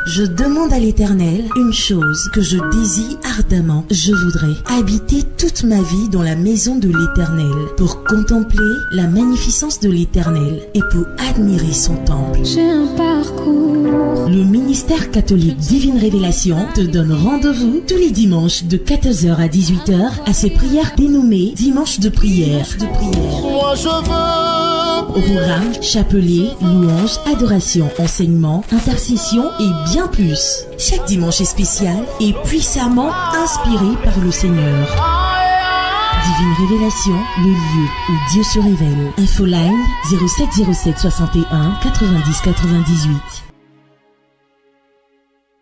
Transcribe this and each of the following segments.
Je demande à l'Éternel une chose que je désire ardemment. Je voudrais habiter toute ma vie dans la maison de l'Éternel pour contempler la magnificence de l'Éternel et pour admirer son temple. J'ai un parcours. Le ministère catholique Divine Révélation te donne rendez-vous tous les dimanches de 14h à 18h à ses prières dénommées Dimanche de prière. Moi je veux. Au programme, chapelet, louange, adoration, enseignement, intercession et bien plus. Chaque dimanche est spécial et puissamment inspiré par le Seigneur. Divine Révélation, le lieu où Dieu se révèle. Infoline 0707 61 90 98.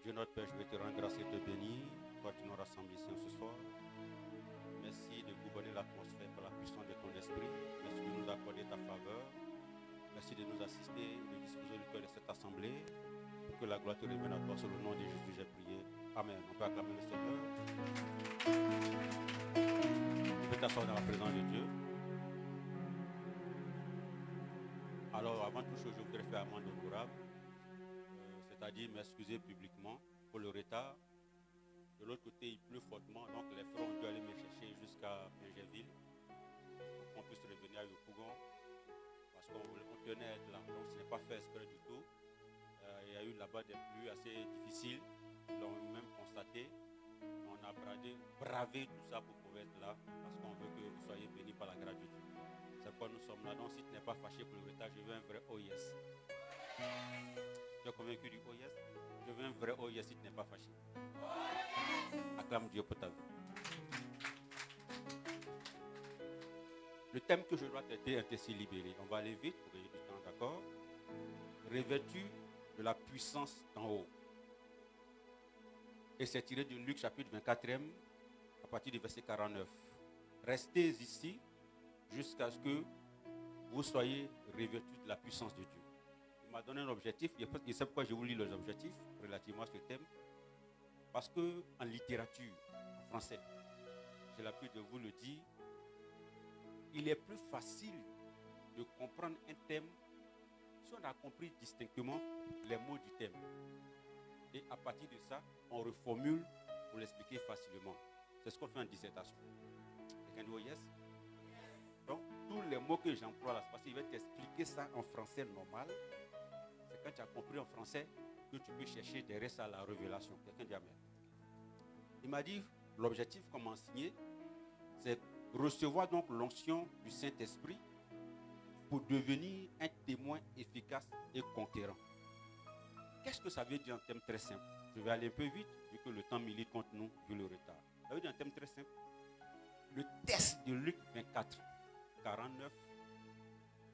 Dieu notre Père, je vais te rendre grâce et te bénir, toi qui nous rassembles ici ce soir. Merci de gouverner l'atmosphère par la puissance de ton esprit. Merci de nous accorder ta faveur. Merci de nous assister, de disposer le cœur de cette assemblée pour que la gloire te revienne à toi. Sur le nom de Jésus, j'ai prié. Amen. On peut acclamer le Seigneur. Tu peux t'asseoir dans la présence de Dieu. Alors, avant toute chose, je voudrais faire amende honorable, c'est-à-dire m'excuser publiquement pour le retard. De l'autre côté, il pleut fortement, donc les frères ont dû aller me chercher jusqu'à Pingerville pour qu'on puisse revenir à Yopougon. Parce qu'on tenait à être là, donc ce n'est pas fait exprès du tout. Il y a eu là-bas des pluies assez difficiles, ils l'ont même constaté. On a bravé tout ça pour pouvoir être là, parce qu'on veut que vous soyez bénis par la grâce de Dieu. C'est pourquoi nous sommes là, donc si tu n'es pas fâché pour le retard, je veux un vrai oh yes. Tu es convaincu du oh yes? Je veux un vrai oh yes si tu n'es pas fâché. Acclame Dieu pour ta vie. Le thème que je dois traiter est ainsi libéré. On va aller vite pour gagner du temps, d'accord? Revêtu de la puissance d'en haut. Et c'est tiré de Luc chapitre 24e à partir du verset 49. Restez ici jusqu'à ce que vous soyez revêtus de la puissance de Dieu. Il m'a donné un objectif. Et c'est pourquoi je vous lis les objectifs relativement à ce thème. Parce qu'en littérature, en français, j'ai l'habitude de vous le dire, il est plus facile de comprendre un thème si on a compris distinctement les mots du thème. Et à partir de ça, on reformule pour l'expliquer facilement. C'est ce qu'on fait en dissertation. Quelqu'un dit oh yes? Donc, tous les mots que j'emploie là, c'est parce qu'il va t'expliquer ça en français normal. C'est quand tu as compris en français que tu peux chercher derrière ça la révélation. Quelqu'un dit amen. Il m'a dit, l'objectif comme enseigné, c'est recevoir donc l'onction du Saint-Esprit pour devenir un témoin efficace et conquérant. Qu'est-ce que ça veut dire en termes très simples? Je vais aller un peu vite, vu que le temps milite contre nous, vu le retard. Ça veut dire en termes très simples. Le test de Luc 24, 49,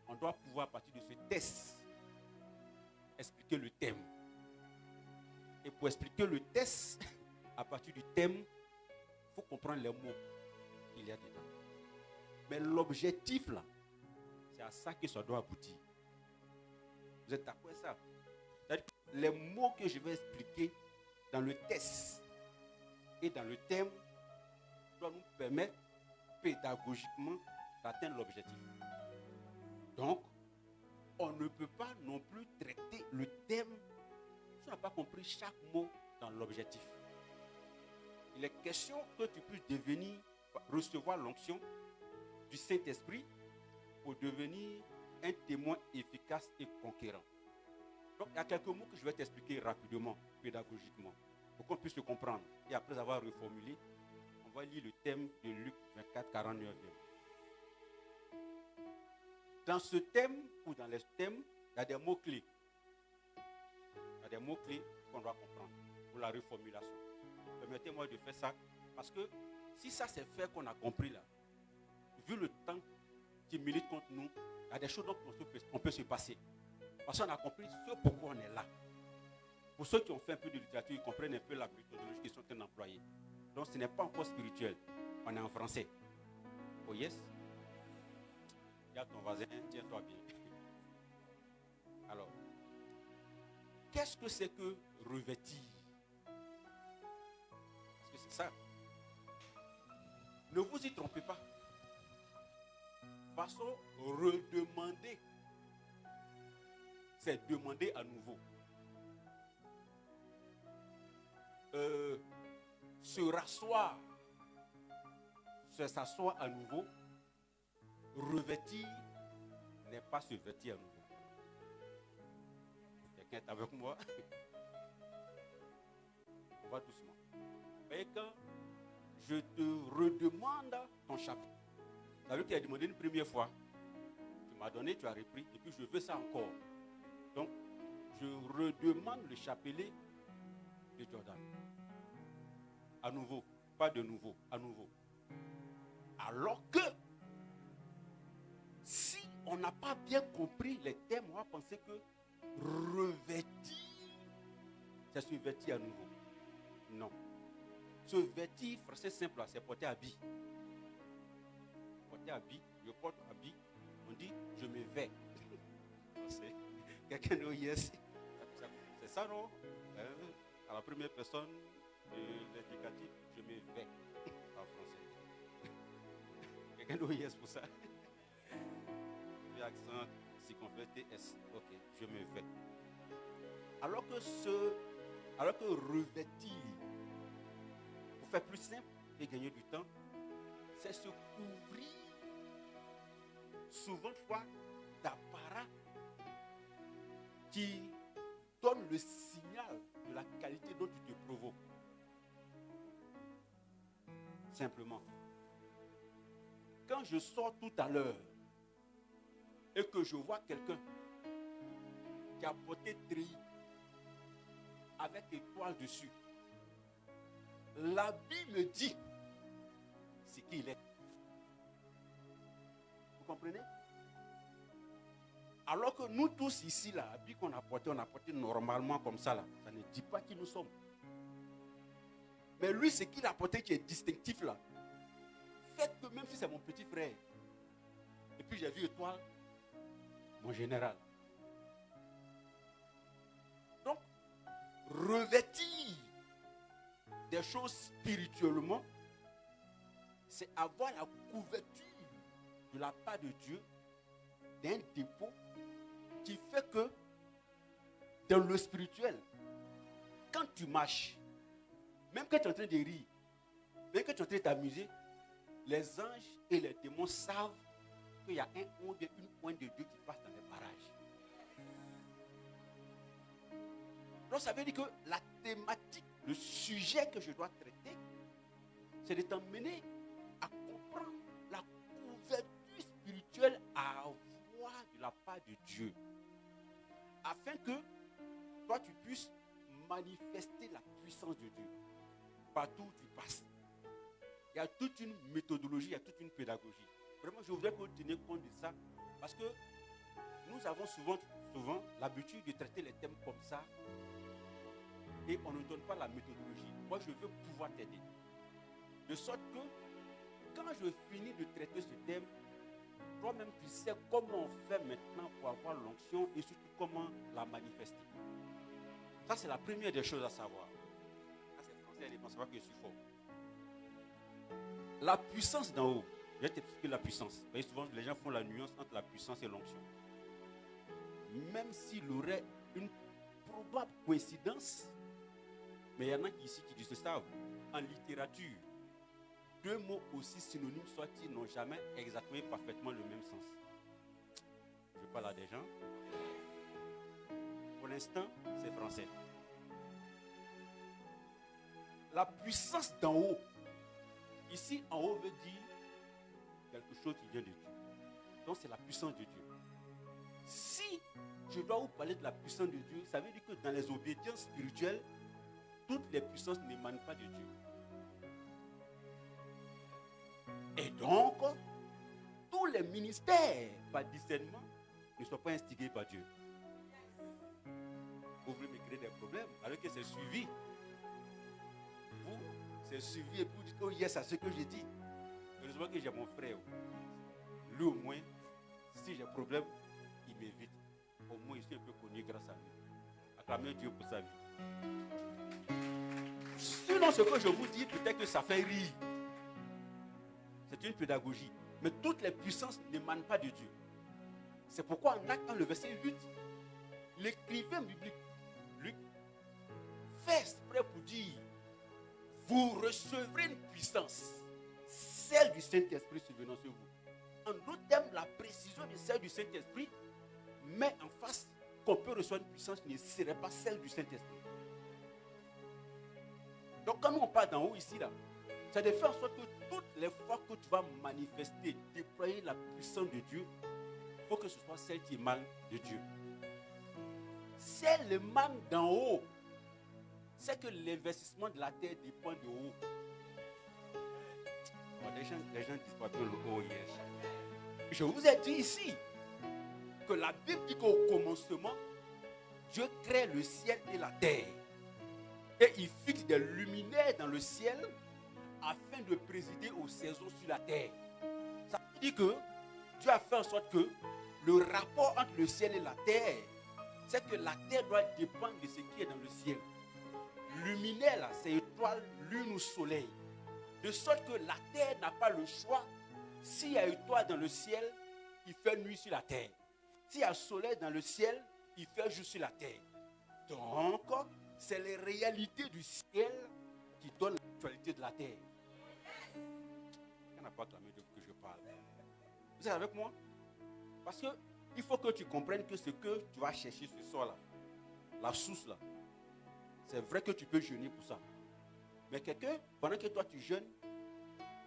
on doit pouvoir, à partir de ce test, expliquer le thème. Et pour expliquer le test, à partir du thème, il faut comprendre les mots qu'il y a dedans. Mais l'objectif là, c'est à ça que ça doit aboutir. Vous êtes d'accord avec ça? C'est-à-dire que les mots que je vais expliquer dans le test et dans le thème doivent nous permettre pédagogiquement d'atteindre l'objectif. Donc, on ne peut pas non plus traiter le thème si on n'a pas compris chaque mot dans l'objectif. Il est question que tu puisses recevoir l'onction du Saint-Esprit pour devenir un témoin efficace et conquérant. Donc, il y a quelques mots que je vais t'expliquer rapidement, pédagogiquement, pour qu'on puisse le comprendre. Et après avoir reformulé, on va lire le thème de Luc 24, 49. Dans ce thème, ou dans les thèmes, il y a des mots-clés. Il y a des mots-clés qu'on doit comprendre pour la reformulation. Permettez-moi de faire ça, parce que si ça c'est fait qu'on a compris là, vu le temps qui milite contre nous, il y a des choses dont on peut se passer. Parce qu'on a compris ce pourquoi on est là. Pour ceux qui ont fait un peu de littérature, ils comprennent un peu la méthodologie qu'ils sont en train d'employer. Donc ce n'est pas encore spirituel. On est en français. Oh yes? Regarde ton voisin, tiens-toi bien. Alors, qu'est-ce que c'est que revêtir? Parce que c'est ça. Ne vous y trompez pas. Façon redemander. C'est demander à nouveau. se rasseoir, se s'asseoir à nouveau, revêtir n'est pas se vêtir à nouveau. Quelqu'un est avec moi? On va doucement. Et quand je te redemande ton chapeau, ça veut dire qu'il a demandé une première fois, tu m'as donné, tu as repris, et puis je veux ça encore. Donc, je redemande le chapelet de Jordan. À nouveau, pas de nouveau, à nouveau. Alors que, si on n'a pas bien compris les termes, on va penser que revêtir, c'est se vêtir à nouveau. Non. Se vêtir, français simple, c'est porter habit. Porter habit, je porte habit, on dit je me vais. Quelqu'un dit yes. C'est ça, non? À la première personne de l'indicatif, je me vais en français. Quelqu'un dit yes pour ça? Accent circonflexe TS. Ok, je me vais. Alors que revêtir, pour faire plus simple et gagner du temps, c'est se couvrir souvent d'apparat qui donne le signal de la qualité dont tu te provoques. Simplement. Quand je sors tout à l'heure et que je vois quelqu'un qui a porté treillis avec étoile dessus, l'habit me dit ce qu'il est. Vous comprenez? Alors que nous tous ici, l'habit qu'on a porté normalement comme ça, là. Ça ne dit pas qui nous sommes. Mais lui, ce qu'il a porté qui est distinctif là. Faites que même si c'est mon petit frère, et puis j'ai vu étoile, mon général. Donc, revêtir des choses spirituellement, c'est avoir la couverture de la part de Dieu d'un dépôt qui fait que dans le spirituel, quand tu marches, même quand tu es en train de rire, même quand tu es en train de t'amuser, les anges et les démons savent qu'il y a un ou bien une pointe de Dieu qui passe dans les parages. Donc ça veut dire que la thématique, le sujet que je dois traiter, c'est de t'emmener à comprendre la couverture spirituelle à avoir de la part de Dieu. Afin que toi tu puisses manifester la puissance de Dieu partout où tu passes. Il y a toute une méthodologie, il y a toute une pédagogie. Vraiment, je voudrais que vous teniez compte de ça, parce que nous avons souvent l'habitude de traiter les thèmes comme ça, et on ne donne pas la méthodologie. Moi, je veux pouvoir t'aider. De sorte que, quand je finis de traiter ce thème, toi-même, tu sais comment on fait maintenant pour avoir l'onction, et surtout comment la manifester. Ça, c'est la première des choses à savoir. Ça, c'est français, ne pensez pas que je suis fort. La puissance d'en haut. Je vais t'expliquer la puissance. Vous voyez, souvent, les gens font la nuance entre la puissance et l'onction. Même s'il y aurait une probable coïncidence, mais il y en a ici qui le savent. En littérature, deux mots aussi synonymes soient-ils n'ont jamais exactement parfaitement le même sens. Je parle à des gens. Pour l'instant, c'est français. La puissance d'en haut. Ici, en haut veut dire quelque chose qui vient de Dieu. Donc, c'est la puissance de Dieu. Si je dois vous parler de la puissance de Dieu, ça veut dire que dans les obédiences spirituelles, toutes les puissances n'émanent pas de Dieu. Et donc, tous les ministères par discernement ne sont pas instigés par Dieu. Vous voulez me créer des problèmes alors que c'est suivi. Vous, c'est suivi et puis vous dites, oh yes, à ce que j'ai dit. Heureusement que j'ai mon frère. Lui au moins, si j'ai un problème, il m'évite. Au moins, je suis un peu connu grâce à lui. Acclamez Dieu pour sa vie. Sinon, ce que je vous dis, peut-être que ça fait rire. C'est une pédagogie. Mais toutes les puissances n'émanent pas de Dieu. C'est pourquoi en Acte 1, le verset 8, l'écrivain biblique, Luc, fait exprès pour dire, vous recevrez une puissance, celle du Saint-Esprit survenant sur vous. En d'autres termes, la précision de celle du Saint-Esprit met en face qu'on peut recevoir une puissance qui ne serait pas celle du Saint-Esprit. Donc quand nous on parle d'en haut ici, là, c'est de faire en sorte que toutes les fois que tu vas manifester, déployer la puissance de Dieu, il faut que ce soit celle qui émane de Dieu. Celle émane d'en haut, c'est que l'investissement de la terre dépend de haut. Bon, les gens disent pas bien le haut hier. Je vous ai dit ici que la Bible dit qu'au commencement, Dieu crée le ciel et la terre. Et il fixe des luminaires dans le ciel afin de présider aux saisons sur la terre. Ça veut dire que Dieu a fait en sorte que le rapport entre le ciel et la terre, c'est que la terre doit dépendre de ce qui est dans le ciel. Luminaire, là, c'est étoile, lune ou soleil. De sorte que la terre n'a pas le choix. S'il y a étoile dans le ciel, il fait nuit sur la terre. S'il y a soleil dans le ciel, il fait jour sur la terre. Donc, c'est les réalités du ciel qui donnent l'actualité de la terre. Il n'y en a pas clamé de que je parle. Vous êtes avec moi? Parce que il faut que tu comprennes que ce que tu vas chercher ce soir-là, la source là, c'est vrai que tu peux jeûner pour ça. Mais quelqu'un, pendant que toi tu jeûnes,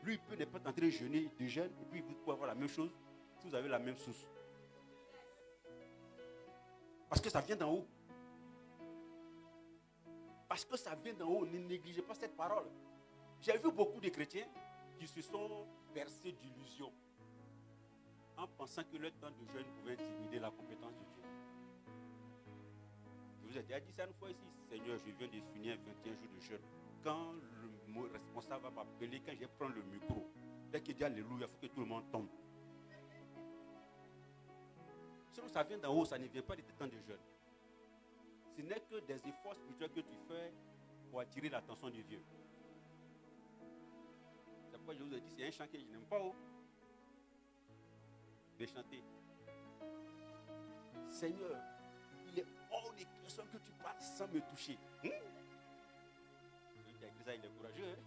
lui il peut ne pas t'entrer jeûner de jeûne, et puis vous pouvez avoir la même chose si vous avez la même source. Parce que ça vient d'en haut. Parce que ça vient d'en haut, ne négligez pas cette parole. J'ai vu beaucoup de chrétiens qui se sont bercés d'illusions en pensant que leur temps de jeûne pouvait intimider la compétence de Dieu. Je vous ai déjà dit ça une fois ici. Seigneur, je viens de finir 21 jours de jeûne. Quand le responsable va m'appeler, quand je vais prendre le micro, dès qu'il dit Alléluia, il faut que tout le monde tombe. Sinon, ça vient d'en haut, ça ne vient pas de tes temps de jeûne. Ce n'est que des efforts spirituels que tu fais pour attirer l'attention de Dieu. C'est pourquoi je vous ai dit, c'est un chant que je n'aime pas. De chanter. Seigneur, il est hors de question que tu parles sans me toucher. Il est courageux. Hein?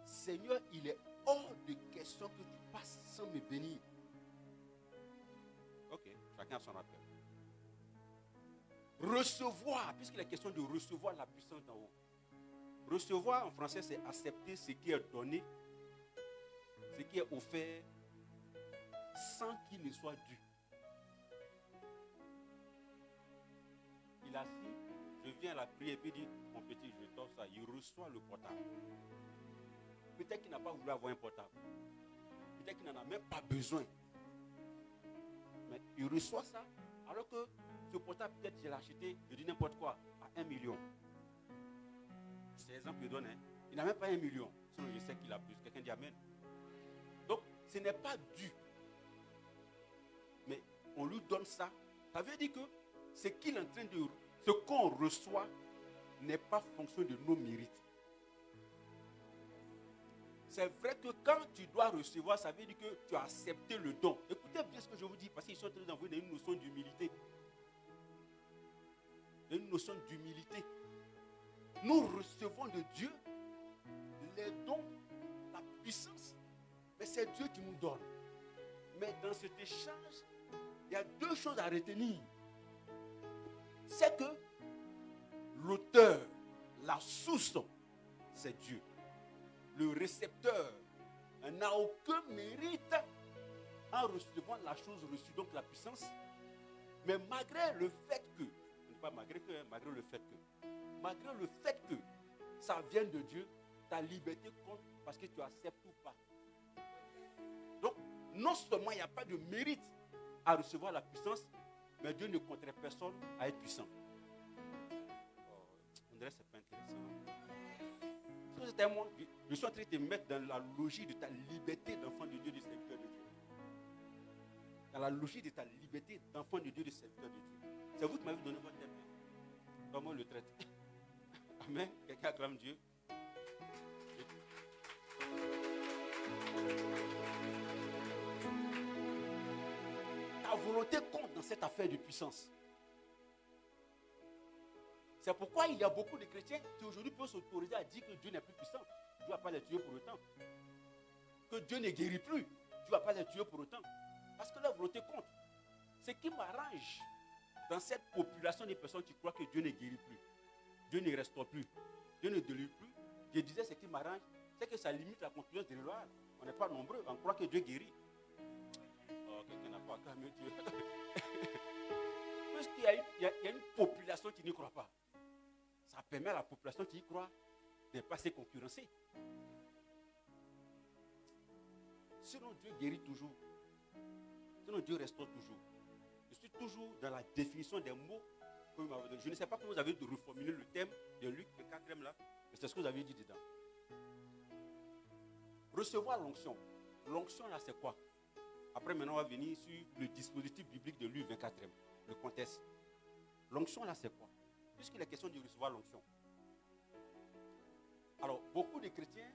Seigneur, il est hors de question que tu passes sans me bénir. Ok, chacun a son appel. Recevoir, puisqu'il est question de recevoir la puissance d'en haut. Recevoir en français, c'est accepter ce qui est donné, ce qui est offert, sans qu'il ne soit dû. Il a dit, je viens à la prière et puis il dit, mon petit, je t'offre ça. Il reçoit le portable. Peut-être qu'il n'a pas voulu avoir un portable. Peut-être qu'il n'en a même pas besoin. Mais il reçoit ça, alors que ce portable, peut-être je l'ai acheté, je dis n'importe quoi, à 1 million. C'est l'exemple que je donne. Hein. Il n'a même pas 1 million. Sinon, je sais qu'il a plus. Quelqu'un dit Amen. Donc, ce n'est pas dû. Mais on lui donne ça. Ça veut dire que ce qu'il est en train de... Ce qu'on reçoit n'est pas fonction de nos mérites. C'est vrai que quand tu dois recevoir, ça veut dire que tu as accepté le don. Écoutez bien ce que je vous dis, parce qu'ils sont en train d'envoyer une notion d'humilité. Une notion d'humilité. Nous recevons de Dieu les dons, la puissance. Mais c'est Dieu qui nous donne. Mais dans cet échange, il y a deux choses à retenir. C'est que l'auteur, la source, c'est Dieu. Le récepteur n'a aucun mérite en recevant la chose reçue, donc la puissance. Mais malgré le fait que, pas malgré le fait que ça vient de Dieu, ta liberté compte parce que tu acceptes ou pas. Donc, non seulement il n'y a pas de mérite à recevoir la puissance, mais Dieu ne compterait personne à être puissant. On dirait que ce n'est pas intéressant. Je suis en train de te mettre dans la logique de ta liberté d'enfant de Dieu, de serviteur de Dieu. Dans la logique de ta liberté d'enfant de Dieu, de serviteur de Dieu. C'est vous qui m'avez donné votre thème. Comment on le traite? Amen. Quelqu'un acclame Dieu. Ta volonté compte dans cette affaire de puissance. C'est pourquoi il y a beaucoup de chrétiens qui aujourd'hui peuvent s'autoriser à dire que Dieu n'est plus puissant. Dieu ne va pas les tuer pour autant. Que Dieu ne guérit plus. Dieu ne va pas les tuer pour autant. Parce que leur volonté compte. Ce qui m'arrange dans cette population des personnes qui croient que Dieu ne guérit plus, Dieu ne restaure plus, Dieu ne délivre plus, je disais ce qui m'arrange, c'est que ça limite la continuance de l'Église. On n'est pas nombreux, on croit que Dieu guérit. Oh, quelqu'un n'a pas acclamé Dieu. Puisqu'il y a une population qui n'y croit pas, ça permet à la population qui y croit de ne pas se concurrencer. Sinon, Dieu guérit toujours. Sinon, Dieu restaure toujours. Je suis toujours dans la définition des mots que vous m'avez donné. Je ne sais pas comment vous avez reformulé le thème de Luc, le 4e là, mais c'est ce que vous avez dit dedans. Recevoir l'onction. L'onction là, c'est quoi? Après, maintenant, on va venir sur le dispositif biblique de Luc 24e, le contexte. L'onction là, c'est quoi? Puisqu'il est question de recevoir l'onction. Alors, beaucoup de chrétiens,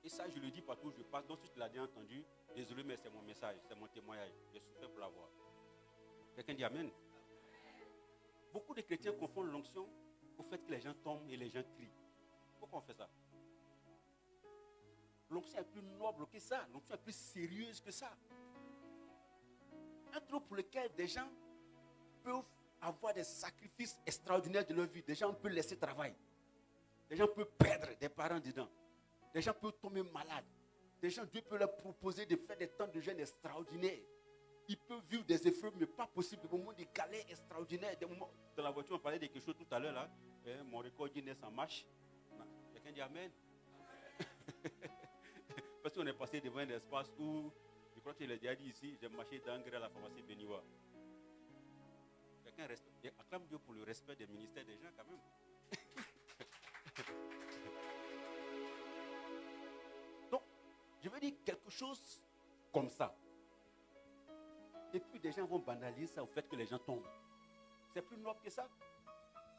et ça je le dis partout où je passe, donc si tu l'as bien entendu, désolé, mais c'est mon message, c'est mon témoignage. J'ai souffert pour l'avoir. Quelqu'un dit Amen. Beaucoup de chrétiens confondent l'onction au fait que les gens tombent et les gens crient. Pourquoi on fait ça? L'onction est plus noble que ça. L'onction est plus sérieuse que ça. Un truc pour lequel des gens peuvent avoir des sacrifices extraordinaires de leur vie. Des gens peuvent laisser travail. Des gens peuvent perdre des parents dedans. Des gens peuvent tomber malades. Des gens, Dieu peut leur proposer de faire des temps de jeûne extraordinaires. Ils peuvent vivre des épreuves, mais pas possible. Des moments de galère extraordinaires. Des moments... Dans la voiture, on parlait de quelque chose tout à l'heure. Là. Mon record Guinness en marche. Quelqu'un dit Amen. Parce qu'on est passé devant un espace où, je crois qu'il a déjà dit ici, j'ai marché d'Angers à la pharmacie Béniois. Quelqu'un acclame Dieu pour le respect des ministères des gens quand même. Donc, je veux dire quelque chose comme ça. Et puis des gens vont banaliser ça au fait que les gens tombent. C'est plus noble que ça.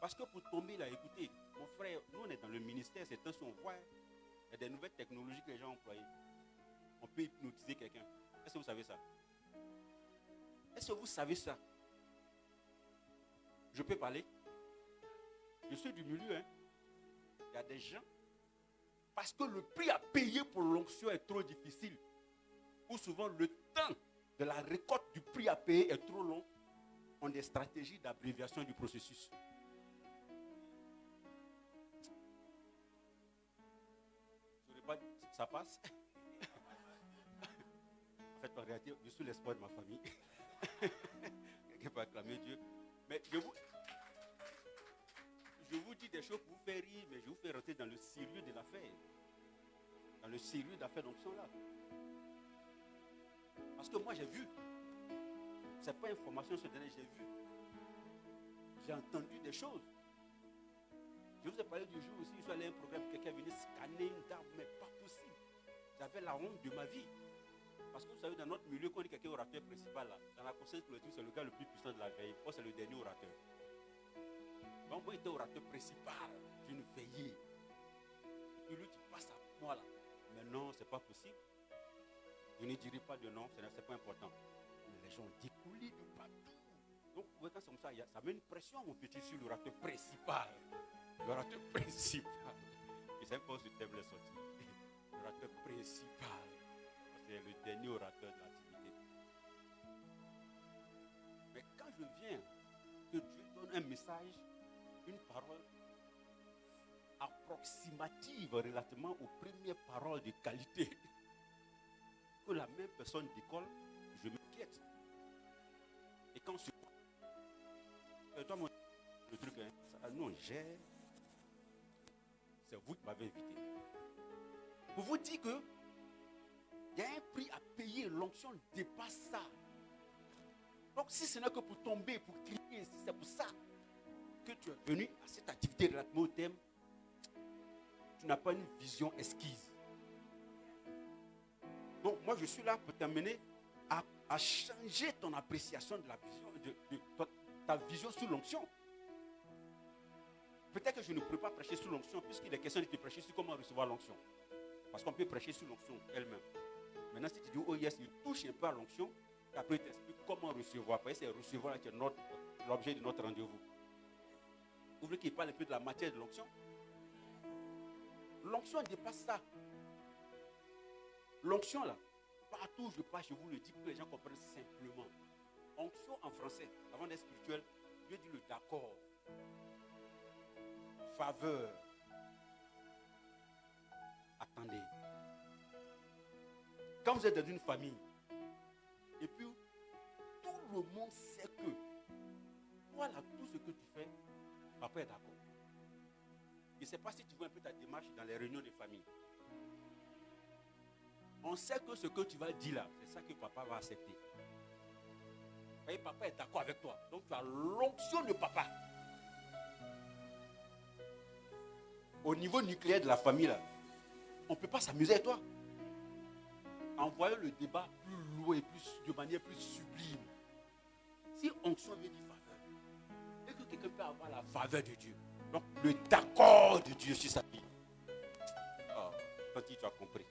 Parce que pour tomber là, écoutez, mon frère, nous on est dans le ministère, c'est un son voix. Il y a des nouvelles technologies que les gens ont employées. On peut hypnotiser quelqu'un. Est-ce que vous savez ça? Est-ce que vous savez ça? Je peux parler? Je suis du milieu, hein. Il y a des gens, parce que le prix à payer pour l'onction est trop difficile, ou souvent le temps de la récolte du prix à payer est trop long, ont des stratégies d'abréviation du processus. Je ne sais pas, ça passe? En fait, en réalité, je suis l'espoir de ma famille. Quelqu'un peut acclamer Dieu. Mais je vous dis des choses pour vous faire rire, mais je vous fais rentrer dans le sérieux de l'affaire. Dans le sérieux de l'affaire d'onction là. Parce que moi j'ai vu. Ce n'est pas information sur Internet, j'ai vu. J'ai entendu des choses. Je vous ai parlé du jour aussi, je suis allé à un programme, quelqu'un venait scanner une dame, mais pas possible. J'avais la honte de ma vie. Parce que vous savez, dans notre milieu, quand on dit quelqu'un orateur principal là, dans la conscience collective, c'est le gars le plus puissant de la veille. Moi, c'est le dernier orateur. Donc, moi, j'étais orateur principal d'une veillée. Et puis lui, tu passes à moi là. Mais non, ce n'est pas possible. Je ne dirai pas de nom, ce n'est pas important. Mais les gens ont découlé de partout. Donc, vous voyez, quand c'est comme ça, ça met une pression, mon petit, sur l'orateur principal. L'orateur principal. Je ne sais pas si le thème est sorti. L'orateur principal. C'est le dernier orateur de l'activité. Mais quand je viens, que Dieu donne un message, une parole approximative relativement aux premières paroles de qualité, que la même personne décolle, je m'inquiète. Et quand je toi, le truc, hein, ça, non, c'est vous qui m'avez invité. Pour vous dire que il y a un prix à payer, l'onction dépasse ça. Donc si ce n'est que pour tomber, pour crier, si c'est pour ça que tu es venu à cette activité relativement au thème, tu n'as pas une vision esquisse. Donc moi je suis là pour t'amener à changer ton appréciation de la vision, ta vision sur l'onction. Peut-être que je ne pourrais pas prêcher sur l'onction, puisqu'il est question de te prêcher sur comment recevoir l'onction. Parce qu'on peut prêcher sur l'onction elle-même. Maintenant, si tu dis, oh yes, il touche un peu à l'onction, après il t'explique comment recevoir. Parce que c'est recevoir qui est l'objet de notre rendez-vous. Vous voulez qu'il parle un peu de la matière de l'onction? L'onction dépasse ça. L'onction là, partout où je passe, je vous le dis pour que les gens comprennent simplement. Onction en français, avant d'être spirituel, Dieu dit le d'accord. Faveur. Attendez. Quand vous êtes dans une famille, et puis tout le monde sait que voilà tout ce que tu fais, papa est d'accord. Je ne sais pas si tu vois un peu ta démarche dans les réunions de famille. On sait que ce que tu vas dire là, c'est ça que papa va accepter. Et papa est d'accord avec toi. Donc tu as l'onction de papa. Au niveau nucléaire de la famille là, on ne peut pas s'amuser avec toi. En voyant le débat plus lourd et de manière plus sublime. Si onction veut dire faveur, et que quelqu'un peut avoir la faveur de Dieu, donc le d'accord de Dieu sur sa vie. Oh, quand tu as compris.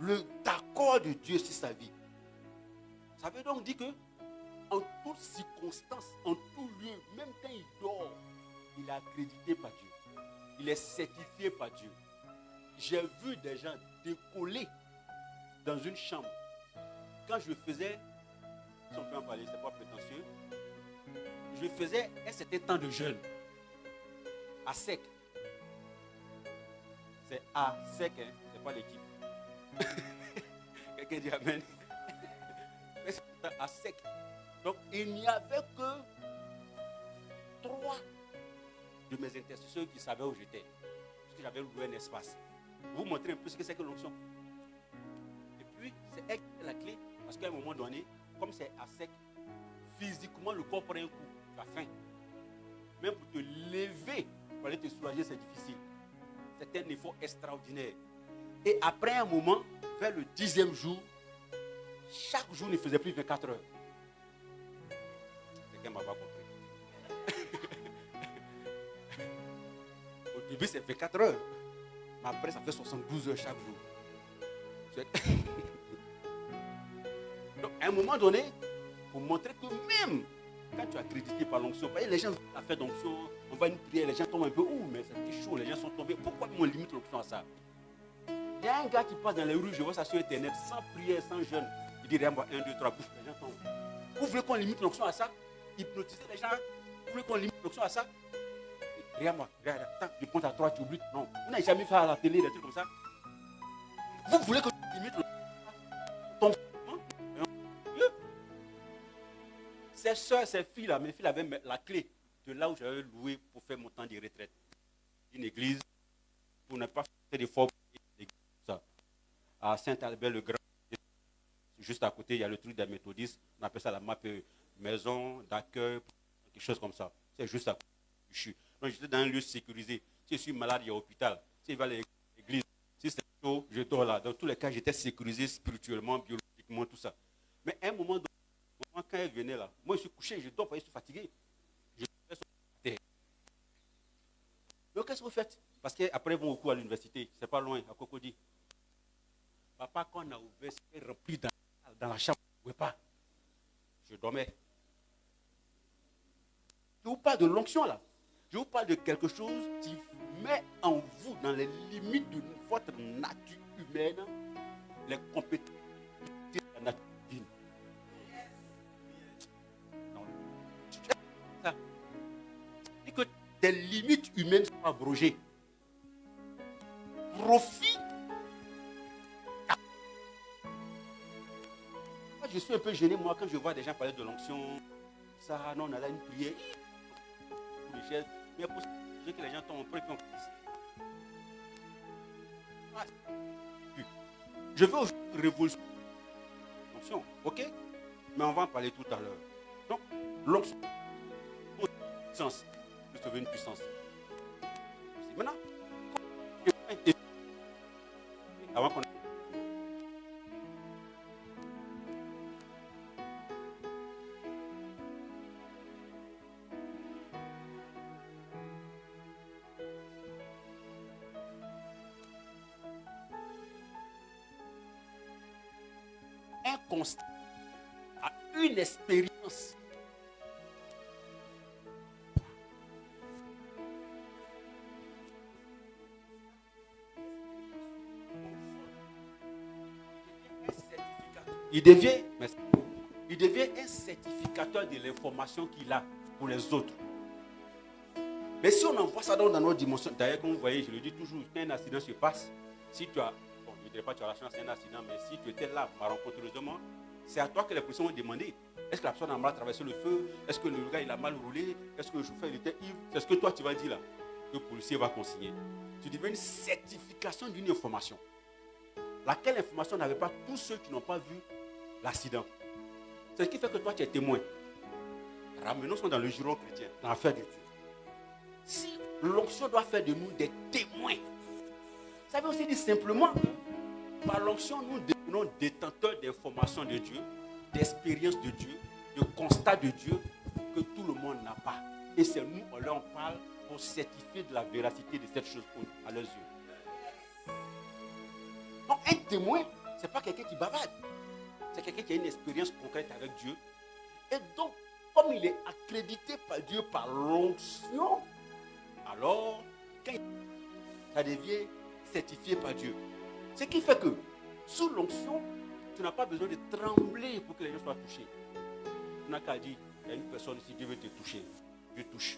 Le d'accord de Dieu sur sa vie. Ça veut donc dire que en toutes circonstances, en tout lieu, même quand il dort, il est accrédité par Dieu. Il est certifié par Dieu. J'ai vu des gens décoller dans une chambre. Quand je faisais, si on peut en parler, c'est pas prétentieux, je faisais un certain temps de jeûne. À sec. C'est à sec, hein? C'est pas l'équipe. Quelqu'un dit amen. Mais c'est à sec. Donc il n'y avait que 3 de mes intercesseurs qui savaient où j'étais. Parce que j'avais loué un espace. Vous montrer un peu ce que c'est que l'onction. Et puis c'est elle qui a la clé. Parce qu'à un moment donné, comme c'est à sec, physiquement le corps prend un coup. Tu as faim. Même pour te lever, pour aller te soulager, c'est difficile. C'est un effort extraordinaire. Et après un moment, vers le 10e jour, chaque jour ne faisait plus 24 heures. Quelqu'un ne m'a pas compris. Au début, c'est 24 heures. Mais après, ça fait 72 heures chaque jour. Donc, à un moment donné, pour montrer que même quand tu es accrédité par l'onction, les gens ont fait d'onction, on va une prière, les gens tombent un peu, mais c'est chaud, les gens sont tombés. Pourquoi on limite l'onction à ça? Il y a un gars qui passe dans les rues, je vois ça sur Internet, sans prière, sans jeûne. Il dit rien, moi, 1, 2, 3, bouf, les gens tombent. Vous voulez qu'on limite l'onction à ça? Hypnotiser les gens? Vous voulez qu'on limite l'onction à ça? Regarde moi, regarde, attends, je compte à 3, tu oublies. Non, vous n'avez jamais fait à la télé des trucs comme ça. Vous voulez que je limite l'onction? Ces soeurs, ces filles là, mes filles avaient la clé de là où j'avais loué pour faire mon temps de retraite. Une église où on n'a pas fait d'efforts pour l'église. À Saint-Albert-le-Grand, juste à côté, il y a le truc des méthodistes. On appelle ça la MAP, maison d'accueil, quelque chose comme ça. C'est juste à côté. Donc j'étais dans un lieu sécurisé. Si je suis malade, il y a l'hôpital. Si je vais à l'église, si c'est chaud, je dors là. Dans tous les cas, j'étais sécurisé spirituellement, biologiquement, tout ça. Mais à un moment donné, quand elle venait là, moi je suis couché, je dors parce que je suis fatigué. Je dors sur la terre. Donc qu'est-ce que vous faites? Parce qu'après ils vont au cours à l'université, c'est pas loin, à Cocody. Papa, quand on a ouvert, c'était rempli dans la chambre, je ne pouvais pas. Je dormais. Je vous parle de l'onction là. Je vous parle de quelque chose qui met en vous, dans les limites de votre nature humaine, les compétences de la nature divine. Non. Ça. Et que des limites humaines sont abrogées. Profit. Je suis un peu gêné, moi, quand je vois des gens parler de l'onction. Ça, non, on a là une prière. Pour les chaises. Mais pour que les gens tombent en près, puis on... Je veux aujourd'hui révolutionner l'onction, ok? Mais on va en parler tout à l'heure. Donc, l'onction, puissance, je veux une puissance. Maintenant, avant qu'on... constat, à une expérience. il devient un certificateur de l'information qu'il a pour les autres. Mais si on envoie ça dans notre dimension, d'ailleurs, comme vous voyez, je le dis toujours, quand un accident se passe, si tu as, bon, je ne dirais pas que tu as la chance, c'est un accident, mais si tu étais là, malencontreusement, c'est à toi que les policiers vont demander. Est-ce que la personne a mal traversé le feu? Est-ce que le gars il a mal roulé? Est-ce que le chauffeur il était ivre? C'est ce que toi tu vas dire là, que le policier va consigner. Tu deviens une certification d'une information. Laquelle information n'avait pas tous ceux qui n'ont pas vu l'accident. C'est ce qui fait que toi tu es témoin. Ramenons-nous dans le giron chrétien, dans l'affaire de Dieu. Si l'onction doit faire de nous des témoins, ça veut aussi dire simplement, par l'onction, nous devenons détenteurs d'informations de Dieu, d'expériences de Dieu, de constats de Dieu que tout le monde n'a pas. Et c'est nous, on leur parle pour certifier de la véracité de cette chose à leurs yeux. Donc un témoin, ce n'est pas quelqu'un qui bavarde. C'est quelqu'un qui a une expérience concrète avec Dieu. Et donc, comme il est accrédité par Dieu par l'onction, alors, ça devient certifié par Dieu. Ce qui fait que, sous l'onction, tu n'as pas besoin de trembler pour que les gens soient touchés. Tu n'as qu'à dire, il y a une personne ici, Dieu veut te toucher. Dieu touche.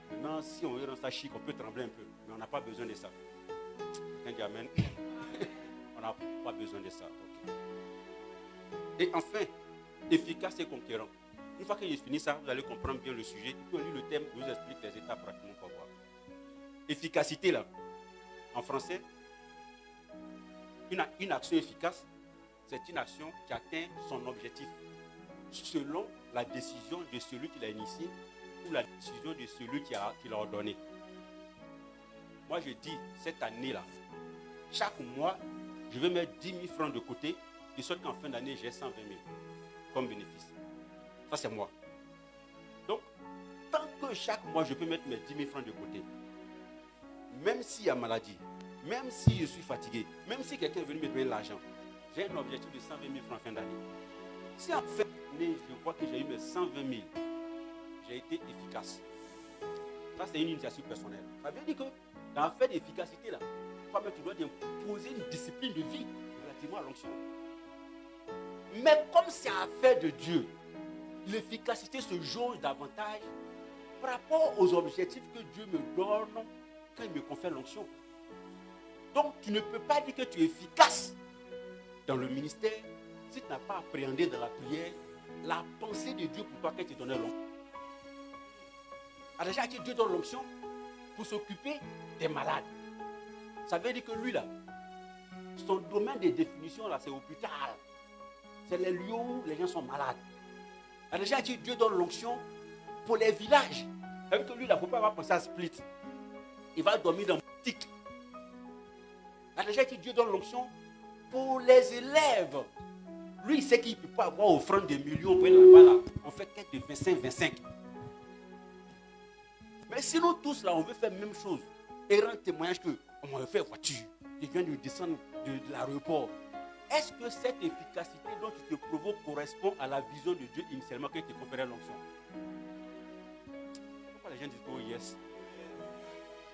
Maintenant, si on est dans sa chic, on peut trembler un peu, mais on n'a pas besoin de ça. Quelqu'un dit amen. On n'a pas besoin de ça. Okay. Et enfin, efficace et conquérant. Une fois que j'ai fini ça, vous allez comprendre bien le sujet. Et puis on lit le thème, je vous explique les étapes pratiquement pour voir. Efficacité là, en français, une action efficace, c'est une action qui atteint son objectif selon la décision de celui qui l'a initié ou la décision de celui qui l'a ordonné. Moi je dis, cette année-là, chaque mois, je vais mettre 10 000 francs de côté, de sorte qu'en fin d'année, j'ai 120 000 comme bénéfice. Ça, c'est moi. Donc, tant que chaque mois, je peux mettre mes 10 000 francs de côté, même s'il y a maladie, même si je suis fatigué, même si quelqu'un est venu me donner l'argent, j'ai un objectif de 120 000 francs en fin d'année. Si en fin d'année, je vois que j'ai eu mes 120 000, j'ai été efficace. Ça, c'est une initiative personnelle. Ça veut dire que dans l'affaire d'efficacité, là, toi-même, tu dois imposer une discipline de vie relativement à l'onction. Mais comme c'est affaire de Dieu, l'efficacité se jauge davantage par rapport aux objectifs que Dieu me donne quand il me confère l'onction. Donc, tu ne peux pas dire que tu es efficace dans le ministère si tu n'as pas appréhendé dans la prière la pensée de Dieu pour toi quand il te donnait l'onction. A déjà dit Dieu donne l'onction pour s'occuper des malades. Ça veut dire que lui, là, son domaine de définition, là, c'est l'hôpital. C'est les lieux où les gens sont malades. A déjà dit Dieu donne l'onction pour les villages. Ça veut dire que lui, là, il ne faut pas avoir pensé à Split. Il va dormir dans une boutique. A déjà dit Dieu donne l'onction pour les élèves. Lui, il sait qu'il ne peut pas avoir offrande de millions pour là-bas, là. On fait quête de 25. Mais si nous tous, là, on veut faire la même chose et rendre témoignage que on veut faire voiture, je viens de descendre de l'aéroport. Est-ce que cette efficacité dont tu te provoques correspond à la vision de Dieu initialement quand il te conférait l'onction? Pourquoi les gens disent oh yes?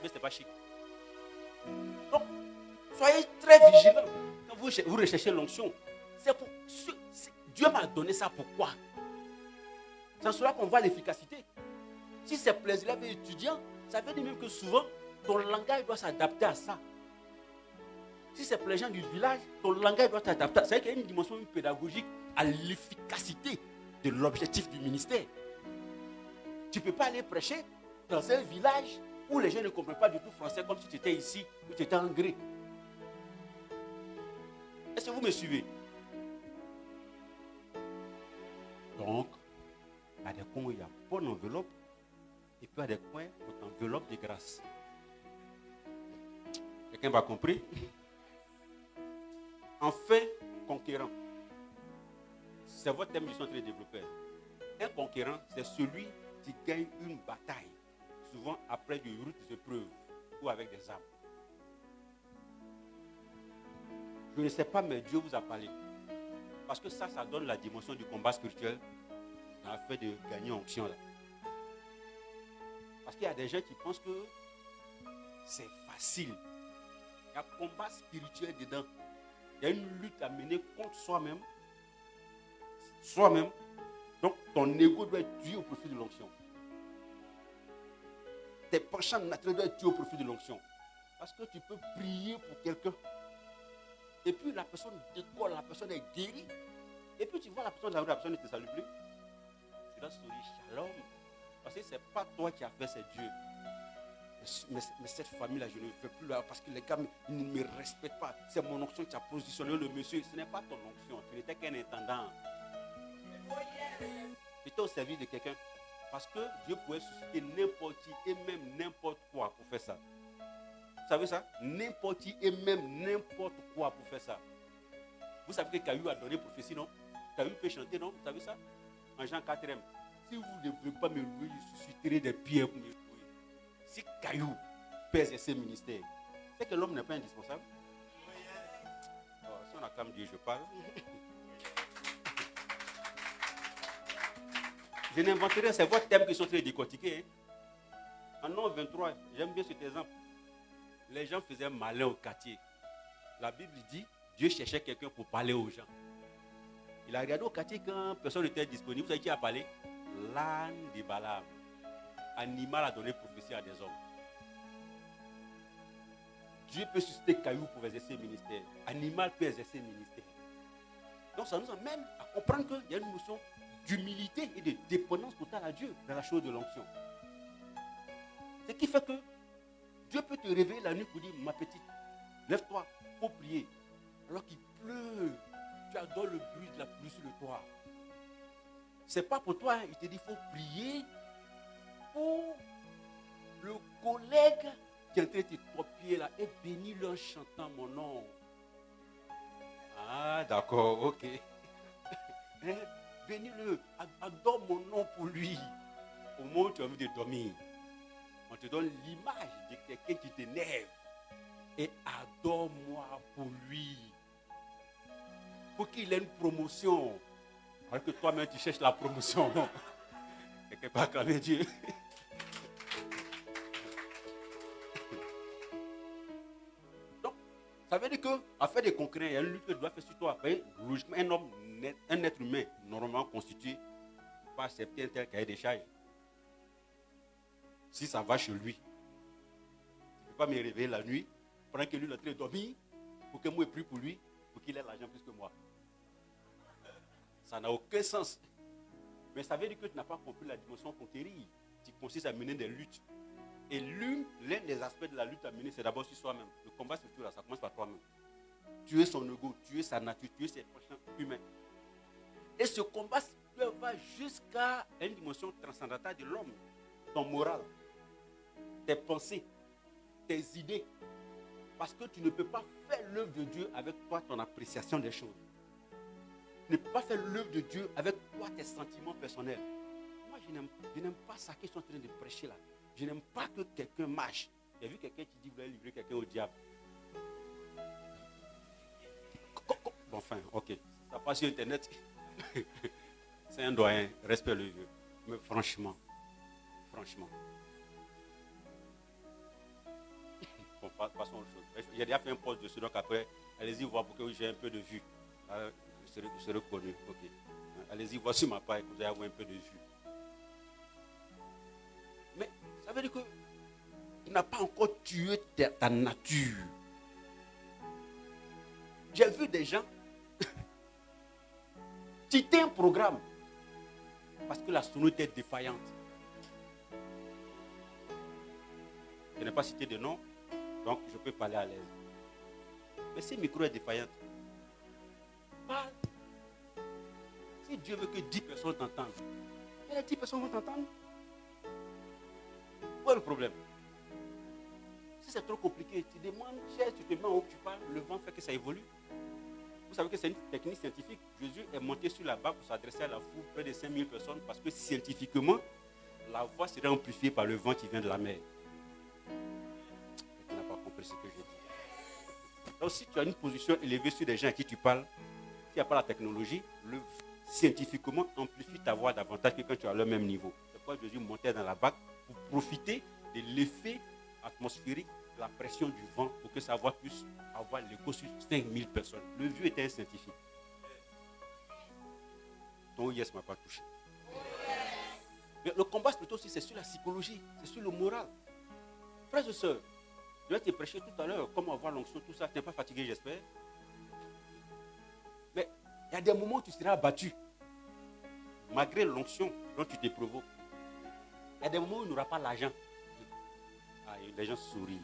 Mais ce n'est pas chic. Donc, soyez très vigilants quand vous recherchez l'onction. Dieu m'a donné ça pourquoi? C'est en cela qu'on voit l'efficacité. Si c'est plaisir avec l'étudiant, ça veut dire même que souvent, ton langage doit s'adapter à ça. Si c'est pour les gens du village, ton langage doit s'adapter. C'est-à-dire qu'il y a une dimension pédagogique à l'efficacité de l'objectif du ministère. Tu ne peux pas aller prêcher dans un village où les gens ne comprennent pas du tout français comme si tu étais ici ou tu étais en Gré. Est-ce que vous me suivez? Donc, il y a des coins où il y a bonne enveloppe et puis il y a des coins où tu enveloppe de grâce. Quelqu'un va comprendre? Enfin, conquérant. C'est votre thème que je suis en train de développer. Un conquérant, c'est celui qui gagne une bataille, souvent après de rudes épreuves ou avec des armes. Je ne sais pas, mais Dieu vous a parlé. Parce que ça donne la dimension du combat spirituel dans le fait de gagner en onction. Là. Parce qu'il y a des gens qui pensent que c'est facile. Il y a combat spirituel dedans. Il y a une lutte à mener contre soi-même. Soi-même. Donc, ton ego doit être tué au profit de l'onction. Tes penchants naturels doivent être tués au profit de l'onction. Parce que tu peux prier pour quelqu'un. Et puis la personne décolle, la personne est guérie. Et puis tu vois la personne, la personne ne te salue plus. Tu dois sourire, shalom. Parce que ce n'est pas toi qui as fait, c'est Dieu. Mais cette famille-là, je ne veux plus là parce que les gars ne me respectent pas. C'est mon onction qui a positionné le monsieur. Ce n'est pas ton onction. Tu n'étais qu'un intendant. Tu étais au service de quelqu'un. Parce que Dieu pouvait susciter n'importe qui et même n'importe quoi pour faire ça. Vous savez ça? N'importe qui et même n'importe quoi pour faire ça. Vous savez que Caillou a donné prophétie, non? Caillou peut chanter, non? Vous savez ça? En Jean 4e. Si vous ne voulez pas me louer, je susciterai des pierres pour me louer. Si Caillou peut exercer le ministère, c'est que l'homme n'est pas indispensable. Oh, si on acclame Dieu, je parle. Je n'inventerai, c'est votre thème qui sont très décortiqués. Hein. En Nom 23, j'aime bien cet exemple. Les gens faisaient malin au quartier. La Bible dit, Dieu cherchait quelqu'un pour parler aux gens. Il a regardé au quartier quand personne n'était disponible. Vous savez qui a parlé? L'âne de Balaam. Animal a donné prophétie à des hommes. Dieu peut susciter Caillou pour exercer le ministère. Animal peut exercer le ministère. Donc ça nous amène à comprendre qu'il y a une notion d'humilité et de dépendance totale à Dieu dans la chose de l'onction. Ce qui fait que Dieu peut te réveiller la nuit pour dire, ma petite, lève-toi, faut prier. Alors qu'il pleut, tu adores le bruit de la pluie sur le toit. C'est pas pour toi, il te dit, il faut prier pour le collègue qui est en train de te copier là et bénis-le en chantant mon nom. Ah, d'accord, ok. Bénis-le, adore mon nom pour lui. Au moment où tu as envie de dormir, on te donne l'image de quelqu'un qui t'énerve. Et adore-moi pour lui. Pour qu'il ait une promotion. Alors que toi-même tu cherches la promotion. Quelqu'un peut acclamer Dieu. Donc, ça veut dire qu'à faire des concurrents, il y a une lutte que tu dois faire sur toi. Logiquement, un être humain normalement constitué ne peut pas accepter un tel cahier des charges. Si ça va chez lui, il ne peut pas me réveiller la nuit pendant que lui est en train de dormir pour que moi je prie pour lui, pour qu'il ait l'argent plus que moi. Ça n'a aucun sens. Mais ça veut dire que tu n'as pas compris la dimension conquérir qui consiste à mener des luttes. Et l'un des aspects de la lutte à mener, c'est d'abord sur soi-même. Le combat spirituel, ça commence par toi-même. Tuer son ego, tuer sa nature, tuer ses prochains humains. Et ce combat spirituel va jusqu'à une dimension transcendantale de l'homme. Ton moral, tes pensées, tes idées. Parce que tu ne peux pas faire l'œuvre de Dieu avec toi, ton appréciation des choses. Tu ne peux pas faire l'œuvre de Dieu avec toi, tes sentiments personnels. Moi, je n'aime pas ça qu'ils sont en train de prêcher là. Je n'aime pas que quelqu'un marche. J'ai vu quelqu'un qui dit qu'il va livrer quelqu'un au diable. Bon, enfin, ok. Ça passe sur Internet. C'est un doyen. Respect le vieux. Mais franchement. Bon, passons aux choses. J'ai déjà fait un post dessus, donc après, allez-y voir pour que j'ai un peu de vue. Je serai connu. Ok. Allez-y voir sur ma page, vous allez avoir un peu de vue. Mais ça veut dire que tu n'as pas encore tué ta nature. J'ai vu des gens quitter un programme parce que la sonorité est défaillante. Je n'ai pas cité de nom, donc je peux parler à l'aise. Mais si le micro est défaillant, parle. Si Dieu veut que 10 personnes t'entendent, les 10 personnes vont t'entendre. Quoi est le problème? Si c'est trop compliqué, tu demandes, tu te mets en haut, tu parles, le vent fait que ça évolue. Vous savez que c'est une technique scientifique. Jésus est monté sur la barque pour s'adresser à la foule, près de 5000 personnes, parce que scientifiquement, la voix serait amplifiée par le vent qui vient de la mer. Tu n'as pas compris ce que je dis. Donc si tu as une position élevée sur des gens à qui tu parles, s'il n'y a pas la technologie, scientifiquement amplifie ta voix davantage que quand tu es à leur même niveau. C'est pourquoi Jésus montait dans la barque pour profiter de l'effet atmosphérique, la pression du vent pour que sa voix puisse avoir l'écho sur 5000 personnes. Le vieux était un scientifique. Ton yes ne m'a pas touché. Mais le combat plutôt aussi, c'est sur la psychologie, c'est sur le moral. Frères et sœurs, je vais te prêcher tout à l'heure comment avoir l'onction, tout ça. Tu n'es pas fatigué, j'espère. Mais il y a des moments où tu seras abattu, malgré l'onction dont tu te provoques. Il y a des moments où il n'y aura pas l'argent. Ah, les gens sourient.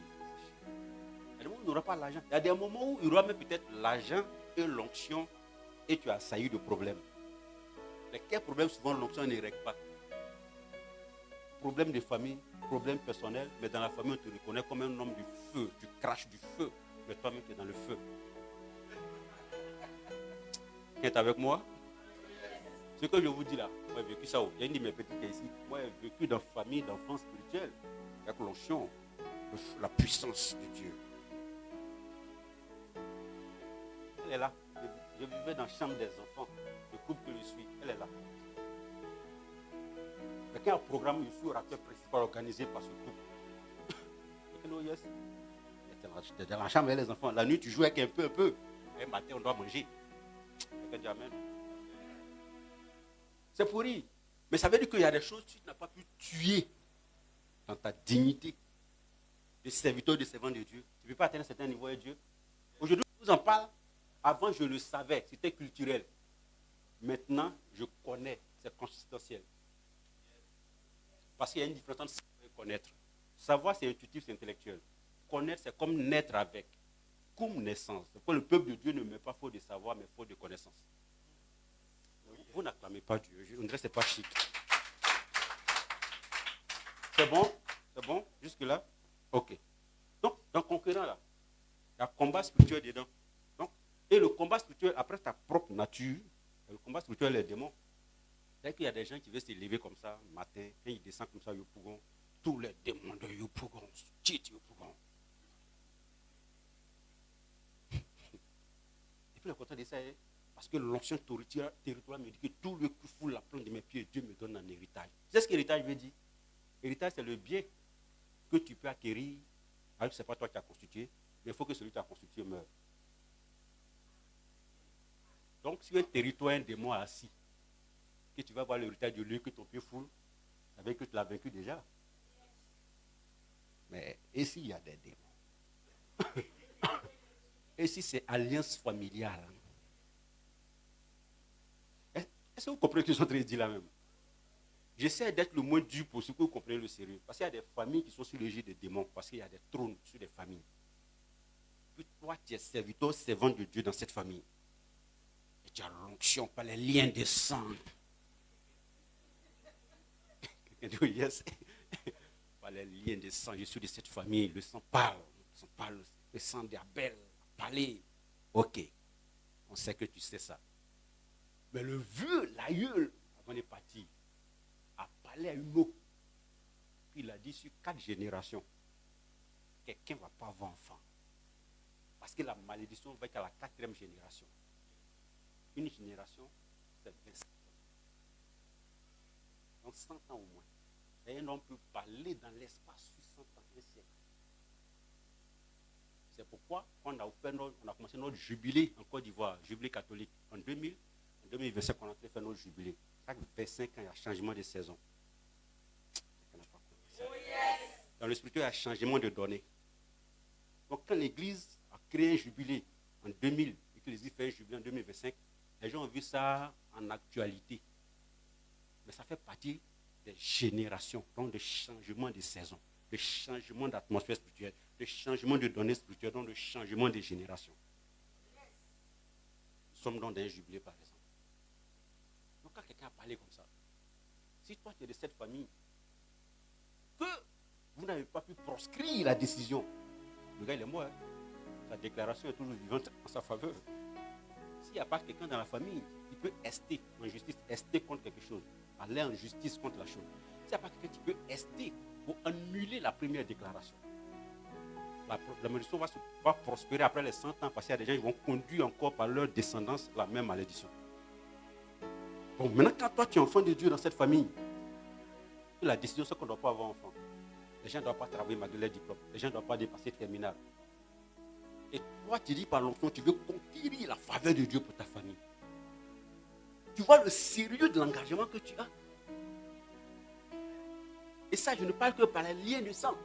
Il y a des moments où il n'y aura pas l'argent. Il y a des moments où il y aura même peut-être l'argent et l'onction et tu as assailli de problèmes. Mais quel problème souvent l'onction ne règle pas? Problème de famille, problème personnel, mais dans la famille on te reconnaît comme un homme du feu. Tu craches du feu, mais toi-même tu es dans le feu. Qui est avec moi? Ce que je vous dis là, moi j'ai vécu ça. Il y a une de mes petites ici. Moi j'ai vécu dans une famille d'enfants spirituels, avec l'onction, la puissance de Dieu. Elle est là. Je vivais dans la chambre des enfants. Le couple que je suis, elle est là. Mais quand il y a un programme, je suis orateur principal organisé par ce couple. Hello, yes. J'étais dans la chambre avec les enfants. La nuit, tu joues avec un peu. Et le matin, on doit manger. Amen. C'est pourri. Mais ça veut dire qu'il y a des choses que tu n'as pas pu tuer dans ta dignité de serviteur, de servant de Dieu. Tu ne peux pas atteindre un certain niveau avec Dieu. Aujourd'hui, je vous en parle. Avant, je le savais. C'était culturel. Maintenant, je connais. C'est consistentiel. Parce qu'il y a une différence entre savoir et connaître. Savoir, c'est intuitif, c'est intellectuel. Connaître, c'est comme naître avec. Comme naissance. C'est pourquoi le peuple de Dieu ne met pas faute de savoir, mais faute de connaissance. Vous n'acclamez pas Dieu. On dirait que ce n'est pas chic. C'est bon? C'est bon? Jusque-là? Ok. Donc, dans le conquérant, là, il y a combat spirituel dedans. Donc, et le combat spirituel, après ta propre nature, le combat spirituel, les démons. C'est-à-dire qu'il y a des gens qui veulent se lever comme ça, le matin, quand ils descendent comme ça, Yopougon, tous les démons de Yopougon, cheat Yopougon. Et puis le côté de ça, parce que l'ancien territoire me dit que tout le qui foule la plante de mes pieds, Dieu me donne un héritage. C'est ce que l'héritage veut dire. L'héritage, c'est le bien que tu peux acquérir, alors que ce n'est pas toi qui as constitué, mais il faut que celui qui t'a constitué meure. Donc, si un territoire, un démon assis, que tu vas voir l'héritage de lui que ton pied foule, ça veut dire que tu l'as vaincu déjà. Mais et s'il y a des démons? Et si c'est alliance familiale? Est-ce que vous comprenez ce que je suis en train de dire là même? J'essaie d'être le moins dur possible pour que vous compreniez le sérieux. Parce qu'il y a des familles qui sont sur le jeu des démons, parce qu'il y a des trônes sur des familles. Puis toi, tu es serviteur, servant de Dieu dans cette famille. Et tu as l'onction par les liens de sang. Quelqu'un dit yes. Par les liens de sang, je suis de cette famille. Le sang parle. Le sang d'Abel a parlé. Ok. On sait que tu sais ça. Mais le vieux, l'aïeul, avant de partir, a parlé à une autre. Puis il a dit sur 4 générations, quelqu'un ne va pas avoir enfant. Parce que la malédiction va être à la 4e génération. Une génération, c'est 25 ans. Donc 100 ans au moins. Et un homme peut parler dans l'espace sur 100 ans, un siècle. C'est pourquoi on a commencé notre jubilé en Côte d'Ivoire, jubilé catholique. En 2000, en 2025, on a fait notre jubilé. Chaque 25 ans, il y a changement de saison. Dans le spirituel, il y a changement de données. Donc quand l'Église a créé un jubilé en 2000 et que l'Église fait un jubilé en 2025, les gens ont vu ça en actualité. Mais ça fait partie des générations, donc de changement de saison, de changement d'atmosphère spirituelle, de changement de données spirituelles, donc de changement de génération. Nous sommes dans un jubilé, par exemple. Donc quand quelqu'un a parlé comme ça, si toi tu es de cette famille, que vous n'avez pas pu proscrire la décision, le gars il est mort. Hein? Sa déclaration est toujours vivante en sa faveur. S'il n'y a pas quelqu'un dans la famille qui peut ester en justice, ester contre quelque chose, aller en justice contre la chose. S'il n'y a pas quelqu'un qui peut ester pour annuler la première déclaration, la malédiction va prospérer après les 100 ans parce qu'il y a des gens qui vont conduire encore par leur descendance la même malédiction. Bon, maintenant quand toi tu es enfant de Dieu dans cette famille, la décision c'est qu'on ne doit pas avoir enfant. Les gens ne doivent pas travailler malgré les diplômes. Les gens ne doivent pas dépasser le terminal. Et toi, tu dis par l'onction, tu veux conquérir la faveur de Dieu pour ta famille. Tu vois le sérieux de l'engagement que tu as. Et ça, je ne parle que par les liens de sang.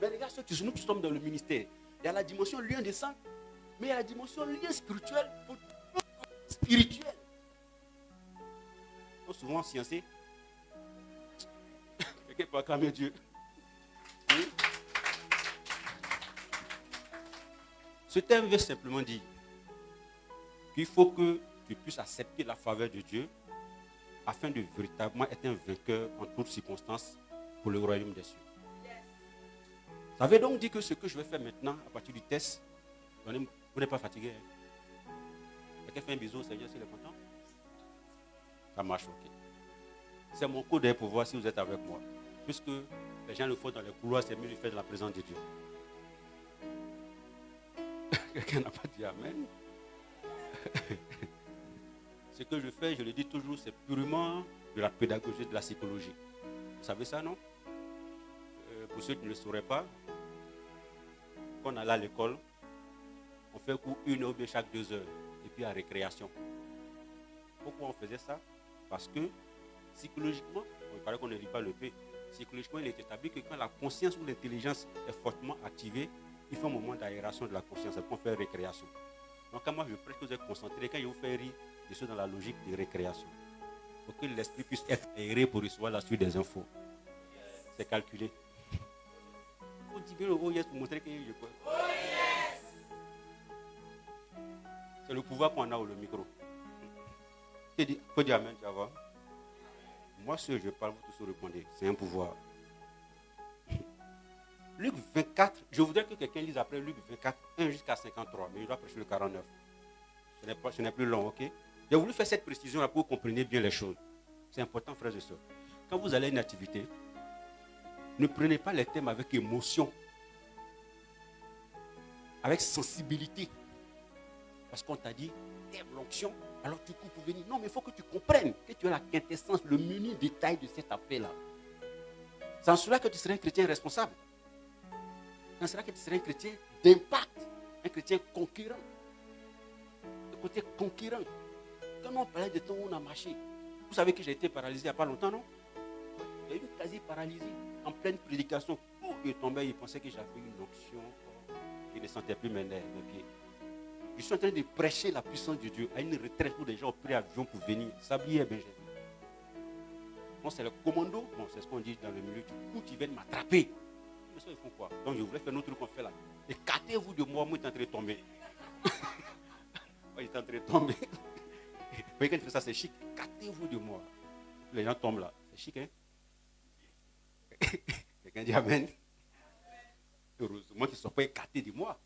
Mais les gars, nous qui sommes dans le ministère, il y a la dimension lien de sang, mais il y a la dimension lien spirituel. Spirituel. Donc souvent sciencé. Quelqu'un peut acclamer Dieu. Oui. Ce terme veut simplement dire qu'il faut que tu puisses accepter la faveur de Dieu afin de véritablement être un vainqueur en toutes circonstances pour le royaume des cieux. Ça veut donc dire que ce que je vais faire maintenant, à partir du test, vous n'êtes pas fatigué. Hein? Quelqu'un fait un bisou au Seigneur s'il est content? Ça marche, ok. C'est mon code pour voir si vous êtes avec moi. Puisque les gens le font dans les couloirs, c'est mieux de le faire dans la présence de Dieu. Quelqu'un n'a pas dit amen. Ce que je fais, je le dis toujours, c'est purement de la pédagogie, de la psychologie. Vous savez ça, non? Pour ceux qui ne le sauraient pas, quand on allait à l'école, on fait cours 1 heure chaque 2 heures, et puis à récréation. Pourquoi on faisait ça? Parce que psychologiquement, il paraît qu'on ne lit pas le P, psychologiquement, il est établi que quand la conscience ou l'intelligence est fortement activée, il faut un moment d'aération de la conscience, c'est pour faire récréation. Donc quand moi je prêche que vous êtes concentré, quand je vous fais rire, je suis dans la logique de récréation. Pour que l'esprit puisse être aéré pour recevoir la suite des infos. C'est calculé. Il faut dire bien le oh yes pour montrer que je peux. Oh yes! C'est le pouvoir qu'on a au micro. Il faut dire amen, tu vas voir. Moi, ce que je parle, vous tous répondez. C'est un pouvoir. Luc 24, je voudrais que quelqu'un lise après Luc 24, 1 jusqu'à 53, mais je dois prêcher le 49. Ce n'est plus long, ok? J'ai voulu faire cette précision là pour que vous compreniez bien les choses. C'est important, frères et sœurs. Quand vous allez à une activité, ne prenez pas les thèmes avec émotion, avec sensibilité. Parce qu'on t'a dit, thème l'onction, alors tu cours pour venir. Non, mais il faut que tu comprennes que tu as la quintessence, le menu détail de cette affaire-là. C'est en cela que tu seras un chrétien responsable. C'est en cela que tu seras un chrétien d'impact, un chrétien conquérant. Le côté conquérant. Quand on parlait de temps où on a marché, vous savez que j'ai été paralysé il n'y a pas longtemps, non? J'ai eu une quasi-paralysie en pleine prédication. Il tombait, il pensait que j'avais une onction. Il ne sentait plus mes nerfs, mes pieds. Je suis en train de prêcher la puissance de Dieu à une retraite où les gens ont pris avion pour venir. Sablier, Benjamin. Bon, c'est le commando. Bon, c'est ce qu'on dit dans le milieu. Du coup, ils viennent m'attraper. Mais ça, ils font quoi? Donc, je voulais faire notre truc qu'on fait là. Écartez-vous de moi, moi, il est en train de tomber. Il est en train de tomber. Vous voyez, quand il fait ça, c'est chic. Écartez-vous de moi. Les gens tombent là. C'est chic, hein? Quelqu'un dit amen. Heureusement qu'ils ne sont pas écartés de moi.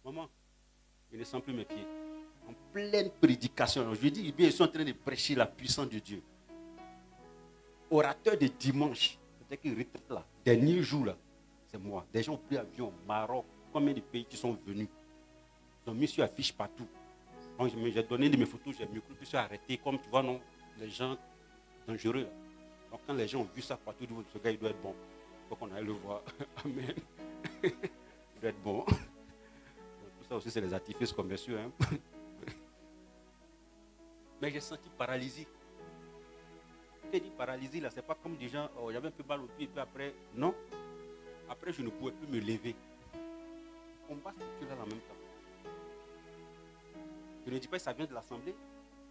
Maman, je ne sens plus mes pieds. En pleine prédication. Alors, je lui dis, bien, ils sont en train de prêcher la puissance de Dieu. Orateur de dimanche. C'est-à-dire qu'ils retraitent là. Dernier jour là, c'est moi. Des gens ont pris avion au Maroc. Combien de pays qui sont venus? Ils ont mis sur affiche partout. Donc, j'ai donné de mes photos, j'ai mis je suis arrêté. Comme tu vois, non, les gens dangereux. Donc, quand les gens ont vu ça partout, ils disent, ce gars, il doit être bon. Il faut qu'on aille le voir. Amen. Il doit être bon. Tout ça aussi, c'est les artifices commerciaux. Hein? Mais j'ai senti paralysie. Quand je dis paralysie, là, c'est pas comme des gens, oh, j'avais un peu mal au pied, et puis après, non. Après, je ne pouvais plus me lever. On va structurer en même temps. Je ne dis pas que ça vient de l'Assemblée.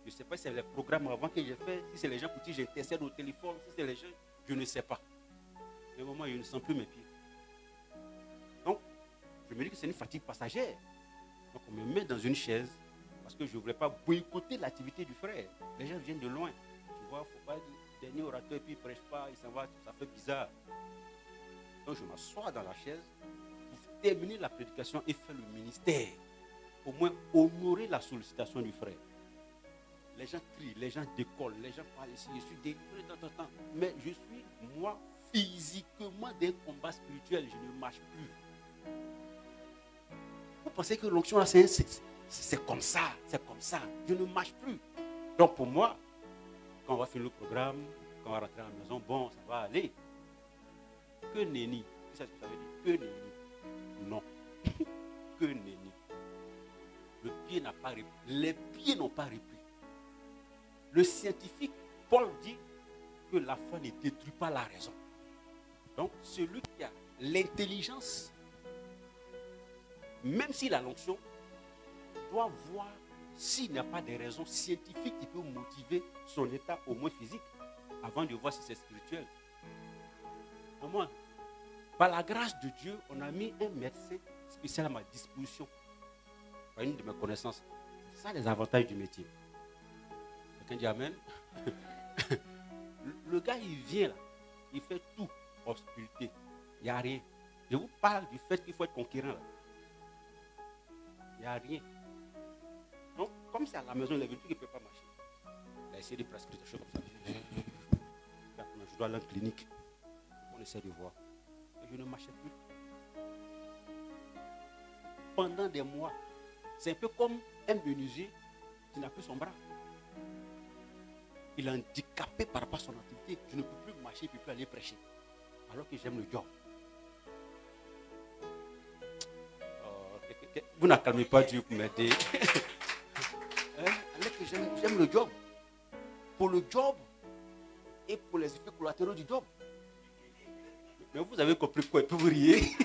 Je ne sais pas si c'est les programmes avant que j'ai fait, si c'est les gens pour qui j'intercède au téléphone, si c'est les gens, je ne sais pas. Mais au moment où je ne sens plus mes pieds. Donc, je me dis que c'est une fatigue passagère. Donc, on me met dans une chaise parce que je ne voulais pas boycotter l'activité du frère. Les gens viennent de loin. Tu vois, il ne faut pas dire dernier orateur et puis il ne prêche pas, il s'en va, ça fait bizarre. Donc, je m'assois dans la chaise pour terminer la prédication et faire le ministère. Au moins, honorer la sollicitation du frère. Les gens crient, les gens décollent, les gens parlent ici, je suis décollé de temps en temps. Mais je suis, moi, physiquement des combats spirituels, je ne marche plus. Vous pensez que l'onction là, c'est comme ça, c'est comme ça. Je ne marche plus. Donc pour moi, quand on va finir le programme, quand on va rentrer à la maison, bon, ça va aller. Que nenni. C'est ce que ça veut dire. Que nenni. Non. Que nenni. Le pied n'a pas repris. Les pieds n'ont pas repris. Le scientifique, Paul dit que la foi ne détruit pas la raison. Donc, celui qui a l'intelligence, même s'il a l'onction, doit voir s'il n'y a pas de raisons scientifiques qui peuvent motiver son état au moins physique avant de voir si c'est spirituel. Au moins, par la grâce de Dieu, on a mis un médecin spécial à ma disposition. Par une de mes connaissances. C'est ça les avantages du métier. Quelqu'un dit Amen. Le gars, il vient là. Il fait tout. Obscurité. Il n'y a rien. Je vous parle du fait qu'il faut être conquérant là. Il n'y a rien. Donc, comme c'est à la maison, il est venu, il ne peut pas marcher. Il a essayé de prescrire des choses comme ça. Je dois aller en clinique. On essaie de voir. Et je ne marchais plus. Pendant des mois. C'est un peu comme un menuisier qui n'a plus son bras. Il est handicapé par rapport à son activité. Je ne peux plus marcher, je ne peux plus aller prêcher. Alors que j'aime le job. Vous n'acclamez pas Dieu pour m'aider. Alors que j'aime le job. Pour le job et pour les effets collatéraux du job. Mais vous avez compris quoi? Et puis vous riez.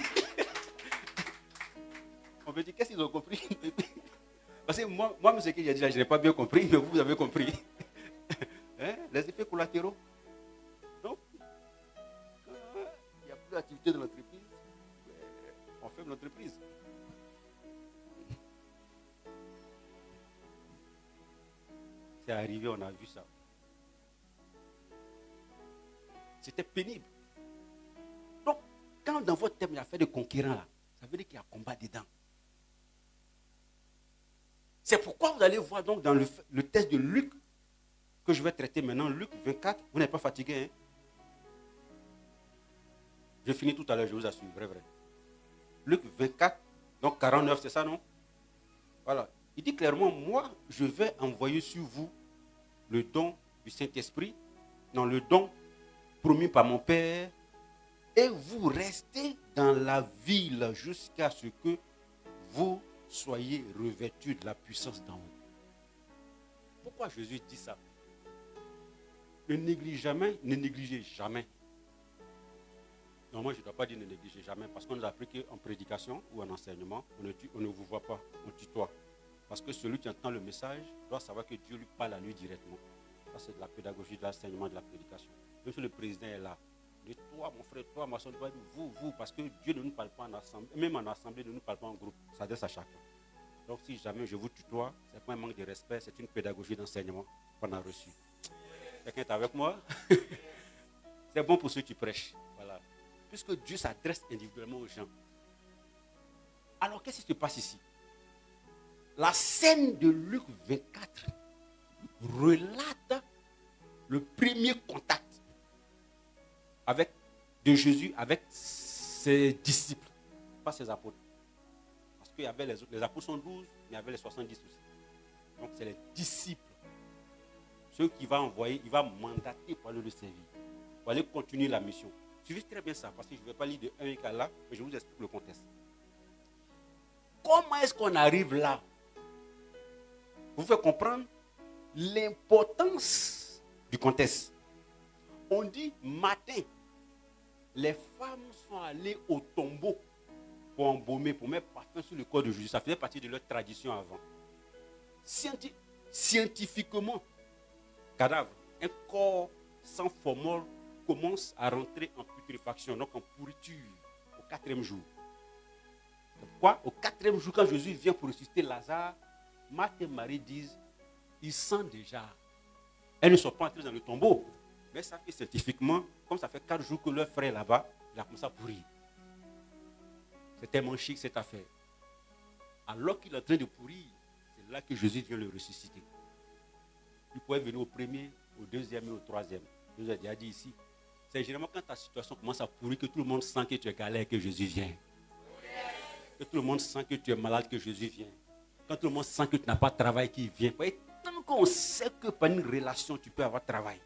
On me dit, qu'est-ce qu'ils ont compris? Parce que moi, ce que j'ai dit là, je n'ai pas bien compris, mais vous avez compris. Les effets collatéraux. Donc, il n'y a plus d'activité dans l'entreprise. On ferme l'entreprise. C'est arrivé, on a vu ça. C'était pénible. Donc, quand dans votre thème, il y a fait de conquérants là, ça veut dire qu'il y a combat dedans. C'est pourquoi vous allez voir donc dans le texte de Luc, que je vais traiter maintenant, Luc 24. Vous n'êtes pas fatigué, hein? Je finis tout à l'heure, je vous assure, vrai. Luc 24, donc 49, c'est ça, non? Voilà. Il dit clairement, moi, je vais envoyer sur vous le don du Saint-Esprit, non, le don promis par mon Père, et vous restez dans la ville jusqu'à ce que vous soyez revêtus de la puissance d'en haut. Pourquoi Jésus dit ça? Ne négligez jamais. Non, moi je ne dois pas dire ne négligez jamais, parce qu'on nous a appris qu'en prédication ou en enseignement, on ne vous voit pas, on tutoie. Parce que celui qui entend le message doit savoir que Dieu lui parle à lui directement. Ça, c'est de la pédagogie, de l'enseignement, de la prédication. Même si le président est là, de toi, mon frère, toi, ma soeur, vous, parce que Dieu ne nous parle pas en assemblée, même en assemblée, ne nous parle pas en groupe. Ça s'adresse à chacun. Donc, si jamais je vous tutoie, ce n'est pas un manque de respect, c'est une pédagogie d'enseignement qu'on a reçue. Quelqu'un est avec moi? C'est bon pour ceux qui prêchent. Voilà. Puisque Dieu s'adresse individuellement aux gens. Alors, qu'est-ce qui se passe ici? La scène de Luc 24 relate le premier contact de Jésus avec ses disciples, pas ses apôtres. Parce qu'il y avait les apôtres sont 12, mais il y avait les 70 aussi. Donc c'est les disciples. Ceux qu'il va envoyer, il va mandater pour aller le servir, pour aller continuer la mission. Suivez très bien ça, parce que je ne vais pas lire de 1 jusqu'à là, mais je vous explique le contexte. Comment est-ce qu'on arrive là? Vous faites comprendre l'importance du contexte. On dit matin, les femmes sont allées au tombeau pour embaumer, pour mettre parfum sur le corps de Jésus. Ça faisait partie de leur tradition avant. Scientifiquement, cadavre, un corps sans formol commence à rentrer en putréfaction, donc en pourriture, au 4e jour. Pourquoi? Au 4e jour, quand Jésus vient pour ressusciter Lazare, Marthe et Marie disent, ils sentent déjà. Elles ne sont pas entrées dans le tombeau. Mais ça fait scientifiquement, comme ça fait 4 jours que leur frère là-bas, il a commencé à pourrir. C'est tellement chic cette affaire. Alors qu'il est en train de pourrir, c'est là que Jésus vient le ressusciter. Il pouvait venir au premier, au deuxième et au troisième. Je vous ai déjà dit ici. C'est généralement quand ta situation commence à pourrir que tout le monde sent que tu es galère, que Jésus vient. Que tout le monde sent que tu es malade, que Jésus vient. Quand tout le monde sent que tu n'as pas de travail, qui vient. Et tant qu'on sait que par une relation, tu peux avoir travail,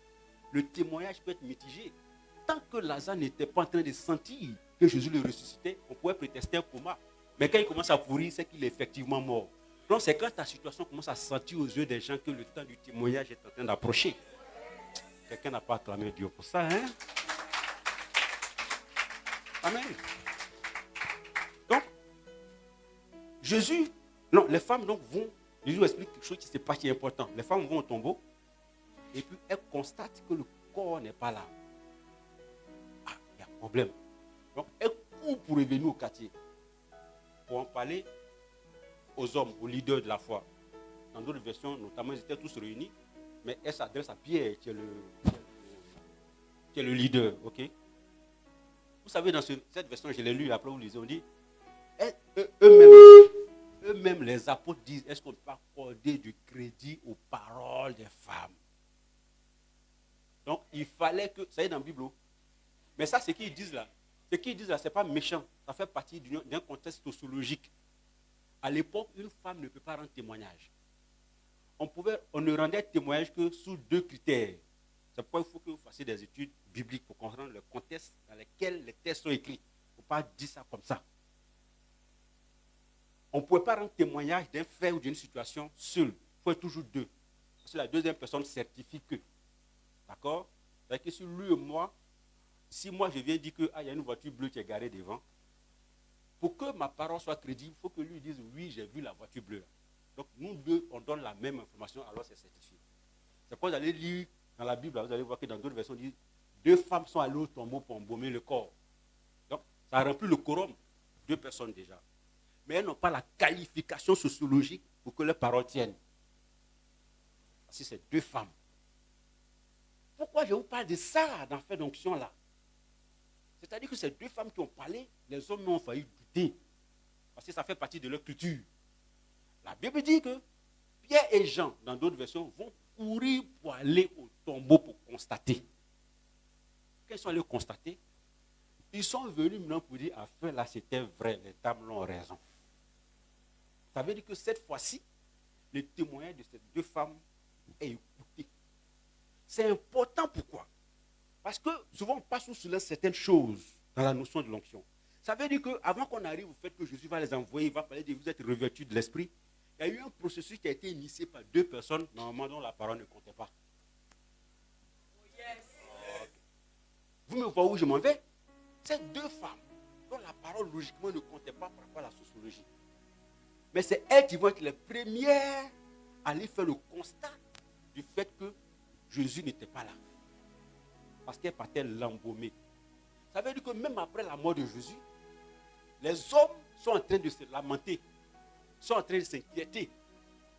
le témoignage peut être mitigé. tant que Lazare n'était pas en train de sentir que Jésus le ressuscitait, on pouvait prétester un coma. Mais quand il commence à pourrir, c'est qu'il est effectivement mort. Donc c'est quand ta situation commence à sentir aux yeux des gens que le temps du témoignage est en train d'approcher. Quelqu'un n'a pas acclamé Dieu pour ça, hein? Amen. Donc, les femmes donc vont, Jésus explique quelque chose qui n'est pas si important. Les femmes vont au tombeau et puis elles constatent que le corps n'est pas là. Ah, il y a un problème. Donc, elles courent pour revenir au quartier, pour en parler aux hommes, aux leaders de la foi. Dans d'autres versions, notamment, ils étaient tous réunis, mais elles s'adressent à Pierre, qui est le leader, ok? Vous savez, dans cette version, je l'ai lu, après vous lisez, on dit, eux-mêmes, les apôtres disent, est-ce qu'on ne peut pas accorder du crédit aux paroles des femmes? Donc, il fallait que, ça y est dans la Bible, mais ça, ce qu'ils disent là, ce n'est pas méchant, ça fait partie d'un contexte sociologique. À l'époque, une femme ne peut pas rendre témoignage. On ne rendait témoignage que sous 2 critères. C'est pourquoi il faut que vous fassiez des études bibliques pour comprendre le contexte dans lequel les textes sont écrits. Il ne faut pas dire ça comme ça. On ne pouvait pas rendre témoignage d'un fait ou d'une situation seul. Il faut être toujours 2. Parce que la deuxième personne certifie que. D'accord? C'est-à-dire que si lui et moi, si moi je viens dire qu'il y a une voiture bleue qui est garée devant, pour que ma parole soit crédible, il faut que lui dise oui, j'ai vu la voiture bleue. Donc nous deux, on donne la même information, alors c'est certifié. C'est pourquoi vous allez lire dans la Bible, vous allez voir que dans d'autres versions, on dit 2 femmes sont allées au tombeau pour embaumer le corps. Donc ça remplit le quorum, 2 personnes déjà. Mais elles n'ont pas la qualification sociologique pour que leurs paroles tiennent. Parce que c'est 2 femmes. Pourquoi je vous parle de ça dans fait d'onction là? C'est-à-dire que ces 2 femmes qui ont parlé, les hommes n'ont failli douter. Parce que ça fait partie de leur culture. La Bible dit que Pierre et Jean, dans d'autres versions, vont courir pour aller au tombeau pour constater. Quand ils sont allés constater, ils sont venus maintenant pour dire, enfin là c'était vrai, les dames l'ont raison. Ça veut dire que cette fois-ci, le témoignage de ces 2 femmes est écouté. C'est important, pourquoi? Parce que souvent on passe sous certaines choses dans la notion de l'onction. Ça veut dire qu'avant qu'on arrive au fait que Jésus va les envoyer, il va parler de vous êtes revêtus de l'esprit. Il y a eu un processus qui a été initié par 2 personnes, normalement dont la parole ne comptait pas. Vous me voyez où je m'en vais? Ces 2 femmes dont la parole logiquement ne comptait pas par rapport à la sociologie. Mais c'est elles qui vont être les premières à aller faire le constat du fait que Jésus n'était pas là. Parce qu'elle partait l'embaumer. Ça veut dire que même après la mort de Jésus, les hommes sont en train de se lamenter, sont en train de s'inquiéter.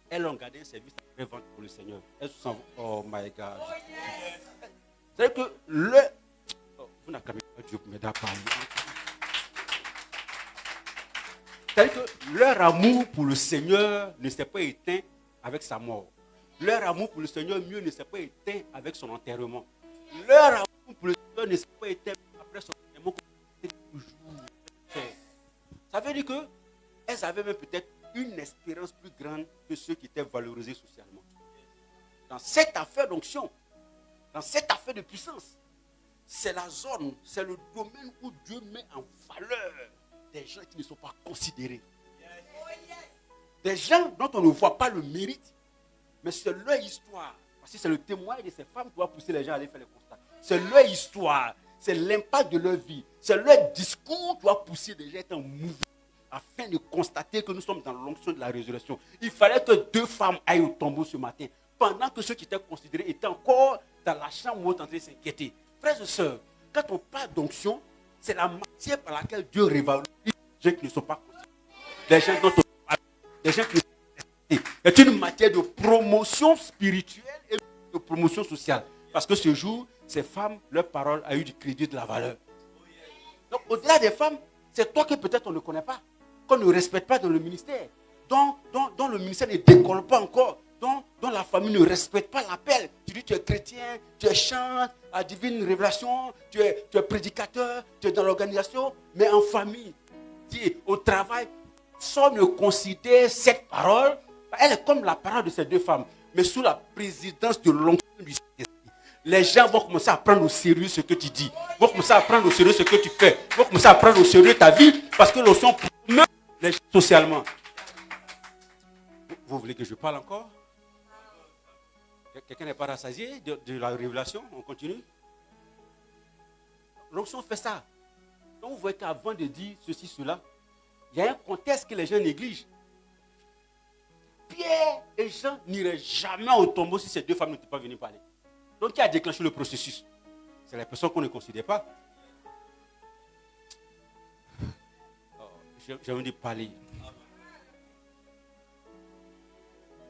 Elles ont gardé un service après-vente pour le Seigneur. Elles se sont... Oh my God. C'est-à-dire que vous n'acclamez pas Dieu pour m'aider à parler. C'est-à-dire que leur amour pour le Seigneur ne s'est pas éteint avec sa mort. Leur amour pour le Seigneur mieux ne s'est pas éteint avec son enterrement. Leur amour pour le Seigneur ne s'est pas éteint après son enterrement. Ça veut dire qu'elles avaient même peut-être une espérance plus grande que ceux qui étaient valorisés socialement. Dans cette affaire d'onction, dans cette affaire de puissance, c'est la zone, c'est le domaine où Dieu met en valeur des gens qui ne sont pas considérés. Des gens dont on ne voit pas le mérite, mais c'est leur histoire. Parce que c'est le témoignage de ces femmes qui va pousser les gens à aller faire les constats. C'est leur histoire, c'est l'impact de leur vie, c'est leur discours qui va pousser les gens à être en mouvement afin de constater que nous sommes dans l'onction de la résurrection. Il fallait que 2 femmes aillent au tombeau ce matin, pendant que ceux qui étaient considérés étaient encore dans la chambre où ils étaient en train de s'inquiéter. Frères et sœurs, quand on parle d'onction, c'est la matière par laquelle Dieu révalorise les gens qui ne sont pas considérés. Les gens dont on parle, les gens qui ne sont pas considérés. C'est une matière de promotion spirituelle et de promotion sociale. Parce que ce jour, ces femmes, leur parole a eu du crédit, de la valeur. Donc, au-delà des femmes, c'est toi que peut-être on ne connaît pas, qu'on ne respecte pas dans le ministère, dont le ministère ne décolle pas encore, dont la famille ne respecte pas l'appel. Tu dis tu es chrétien, tu es chantes à divine révélation, tu es prédicateur, tu es dans l'organisation, mais en famille, au travail, personne ne considère cette parole. Elle est comme la parole de ces 2 femmes, mais sous la présidence de l'onction du Saint-Esprit. les gens vont commencer à prendre au sérieux ce que tu dis. Vont commencer à prendre au sérieux ce que tu fais. Vont commencer à prendre au sérieux ta vie parce que l'onction promeut les gens socialement. Vous voulez que je parle encore? Quelqu'un n'est pas rassasié de la révélation? On continue? L'onction fait ça. Donc vous voyez qu'avant de dire ceci, cela, il y a un contexte que les gens négligent. Pierre et Jean n'iraient jamais au tombeau si ces deux femmes n'étaient pas venues parler. Donc qui a déclenché le processus? C'est la personne qu'on ne considère pas. J'ai envie de parler.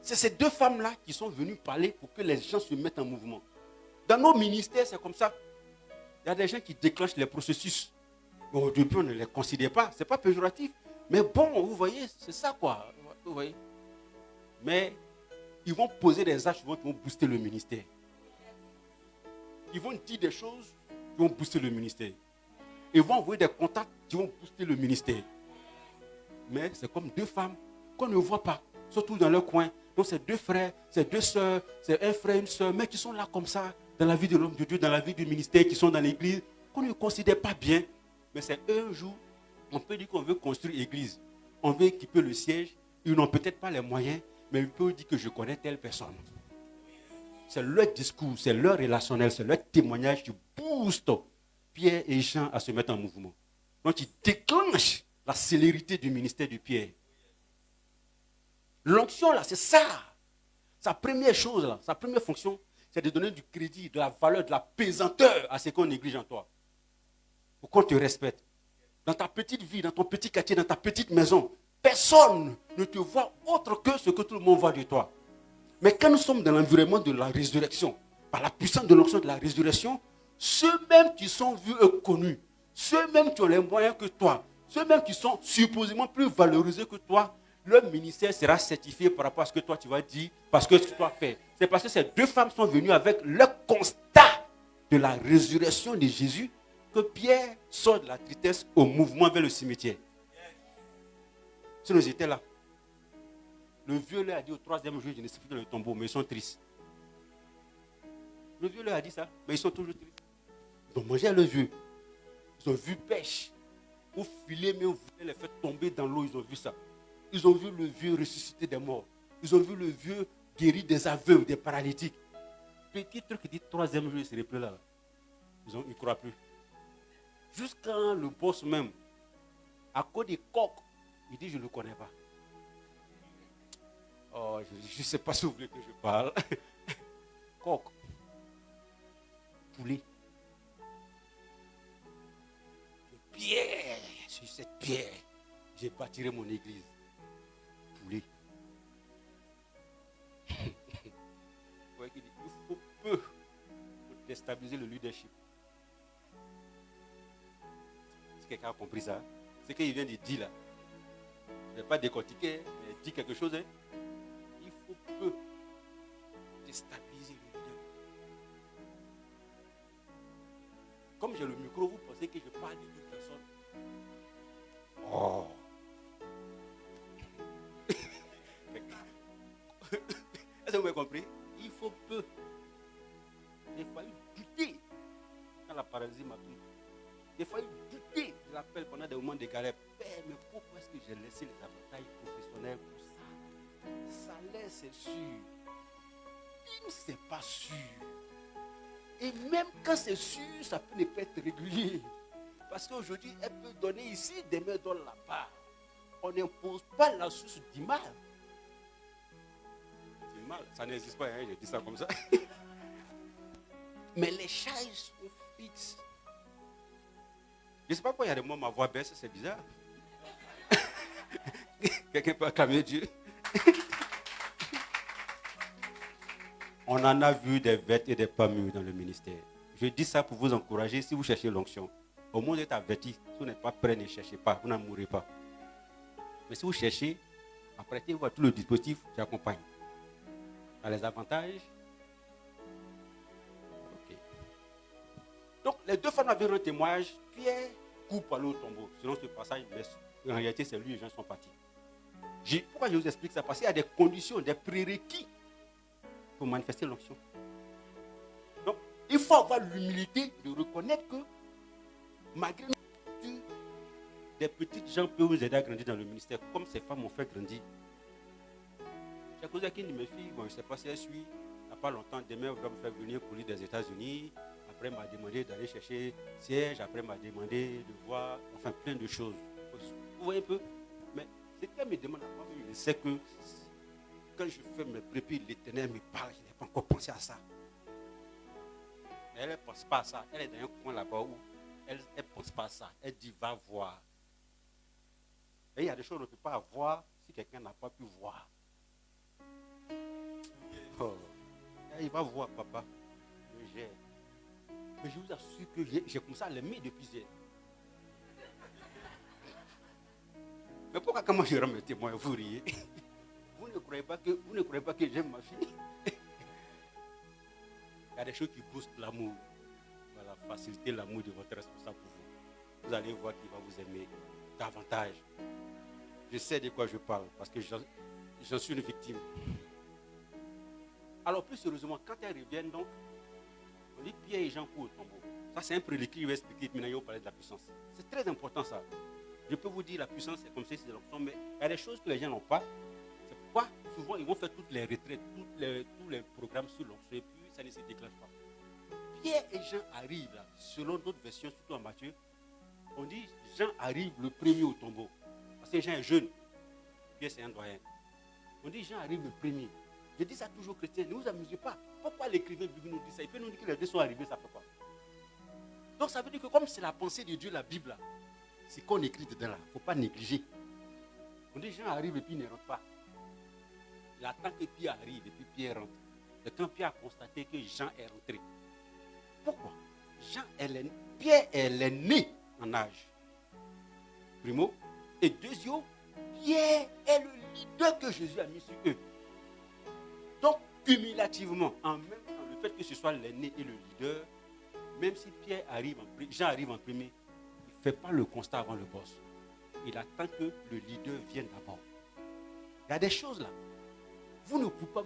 C'est ces deux femmes-là qui sont venues parler pour que les gens se mettent en mouvement. Dans nos ministères, c'est comme ça. Il y a des gens qui déclenchent les processus. Au début, on ne les considère pas. Ce n'est pas péjoratif. Mais bon, vous voyez, c'est ça quoi. Vous voyez. Mais ils vont poser des actes qui vont booster le ministère. Ils vont dire des choses qui vont booster le ministère. Ils vont envoyer des contacts qui vont booster le ministère. Mais c'est comme deux femmes qu'on ne voit pas, surtout dans leur coin. Donc c'est deux frères, c'est deux sœurs, c'est un frère, une sœur, mais qui sont là comme ça, dans la vie de l'homme de Dieu, dans la vie du ministère, qui sont dans l'église, qu'on ne considère pas bien. Mais c'est un jour, on peut dire qu'on veut construire l'église. On veut équiper le siège. Ils n'ont peut-être pas les moyens, mais ils peuvent dire que je connais telle personne. C'est leur discours, c'est leur relationnel, c'est leur témoignage qui booste Pierre et Jean à se mettre en mouvement. Donc ils déclenchent la célérité du ministère de Pierre. L'onction là, c'est ça. Sa première chose là, sa première fonction, c'est de donner du crédit, de la valeur, de la pesanteur à ce qu'on néglige en toi. Pour qu'on te respecte. Dans ta petite vie, dans ton petit quartier, dans ta petite maison, personne ne te voit autre que ce que tout le monde voit de toi. Mais quand nous sommes dans l'environnement de la résurrection, par la puissance de l'onction de la résurrection, ceux-mêmes qui sont vus et connus, ceux-mêmes qui ont les moyens que toi, ceux-mêmes qui sont supposément plus valorisés que toi, leur ministère sera certifié par rapport à ce que toi tu vas dire, parce que ce que tu as fait. C'est parce que ces deux femmes sont venues avec leur constat de la résurrection de Jésus que Pierre sort de la tristesse au mouvement vers le cimetière. Si nous étions là, le vieux leur a dit au troisième jour, je ne sais plus dans le tombeau, mais ils sont tristes. Le vieux leur a dit ça, mais ils sont toujours tristes. Ils ont mangé le vieux. Ils ont vu pêche. Ou filer, mais on voulait les faire tomber dans l'eau, ils ont vu ça. Ils ont vu le vieux ressusciter des morts. Ils ont vu le vieux guérir des aveugles, des paralytiques. Petit truc qui dit troisième jour, il ne serait plus là. Ils ne croient plus. Jusqu'à le boss même, à cause des coqs, il dit je ne le connais pas. Oh, je ne sais pas si vous voulez que je parle. Coq. Poulet. Pierre, sur cette pierre, j'ai bâtirai mon église. Poulet. Vous voyez qu'il dit, il faut peu pour déstabiliser le leadership. Si quelqu'un a compris ça, c'est qu'il vient de dire là. Je ne vais pas décortiquer, mais il dit quelque chose. Hein? Il faut peu déstabiliser le leader. Comme j'ai le micro, vous pensez que je parle d'une personne. Oh! Est-ce que vous avez compris? Il faut peu. Des fois, il douter. Quand la paralysie m'a pris. Des fois, il douter. Je l'appelle pendant des moments de galère. Père, mais pourquoi est-ce que j'ai laissé les avantages professionnels pour ça? Salaire, c'est sûr. Même si ce n'est pas sûr. Et même quand c'est sûr, ça peut ne pas être régulier. Parce qu'aujourd'hui, elle peut donner ici, demain, elle donne là-bas. On n'impose pas la source du mal. Du mal, ça n'existe pas, hein, je dis ça comme ça. Mais les charges sont fixes. Je ne sais pas pourquoi il y a des moments ma voix baisse, c'est bizarre. Quelqu'un peut acclamer Dieu. On en a vu des vêtements et des pas mûrs dans le ministère. Je dis ça pour vous encourager si vous cherchez l'onction. Au moins, vous êtes averti. Si vous n'êtes pas prêt, ne cherchez pas. Vous n'en mourrez pas. Mais si vous cherchez, apprêtez-vous à tout le dispositif qui accompagne. Dans les avantages. Ok. Donc, les deux femmes avaient un témoignage. Pierre coupe à l'eau au tombeau. Selon ce passage, mais en réalité, c'est lui et les gens sont partis. Pourquoi je vous explique ça? Parce qu'il y a des conditions, des prérequis pour manifester l'onction. Donc, Il faut avoir l'humilité de reconnaître que malgré des petites gens peuvent vous aider à grandir dans le ministère, comme ces femmes m'ont fait grandir. J'ai causé avec une de mes filles, bon, je ne sais pas si elle suit, il n'y a pas longtemps, demain, elle va me faire venir pour lui des États-Unis. Après, elle m'a demandé d'aller chercher siège. Après, elle m'a demandé de voir, enfin, plein de choses. Vous voyez un peu? Mais ce qu'elle me demande à moi, je sais que quand je fais mes prépis, l'Éternel me parle, je n'ai pas encore pensé à ça. Mais elle ne pense pas à ça. Elle est dans un coin là-bas où elle ne pense pas à ça. Elle dit, va voir. Et il y a des choses qu'on ne peut pas voir si quelqu'un n'a pas pu voir. Oh. Il va voir, papa. Mais je vous assure que j'ai commencé à l'aimer depuis hier. Mais pourquoi quand moi je rends mes témoins, vous riez? Vous ne croyez pas que j'aime ma fille? Il y a des choses qui boostent l'amour. Voilà, faciliter l'amour de votre responsable pour vous. Vous allez voir qu'il va vous aimer davantage. Je sais de quoi je parle parce que j'en suis une victime. Alors plus sérieusement, quand elles reviennent donc, on dit Pierre et Jean courent au tombeau. Ça c'est un prérequis, il va expliquer, maintenant il va parler de la puissance. C'est très important ça. Je peux vous dire la puissance c'est comme si c'est l'onction, mais il y a des choses que les gens n'ont pas. C'est pourquoi souvent ils vont faire toutes les retraites, tous les programmes sur l'onction et puis ça ne se déclenche pas. Pierre et Jean arrivent là, selon d'autres versions, surtout en Matthieu, on dit Jean arrive le premier au tombeau. Parce que Jean est jeune, Pierre c'est un doyen. On dit Jean arrive le premier. Je dis ça toujours chrétien, ne vous amusez pas. Pourquoi l'écrivain biblique nous dit ça? Il peut nous dire que les deux sont arrivés, ça ne fait pas. Donc ça veut dire que comme c'est la pensée de Dieu, la Bible, là, c'est qu'on écrit dedans là, il ne faut pas négliger. On dit Jean arrive et puis il ne rentre pas. Il attend que Pierre arrive et puis Pierre rentre. Et quand Pierre a constaté que Jean est rentré, pourquoi? Pierre est l'aîné en âge. Primo. Et deuxièmement, Pierre est le leader que Jésus a mis sur eux. Donc, cumulativement, en même temps, le fait que ce soit l'aîné et le leader, même si Jean arrive en premier, il ne fait pas le constat avant le boss. Il attend que le leader vienne d'abord. Il y a des choses là. Vous ne pouvez pas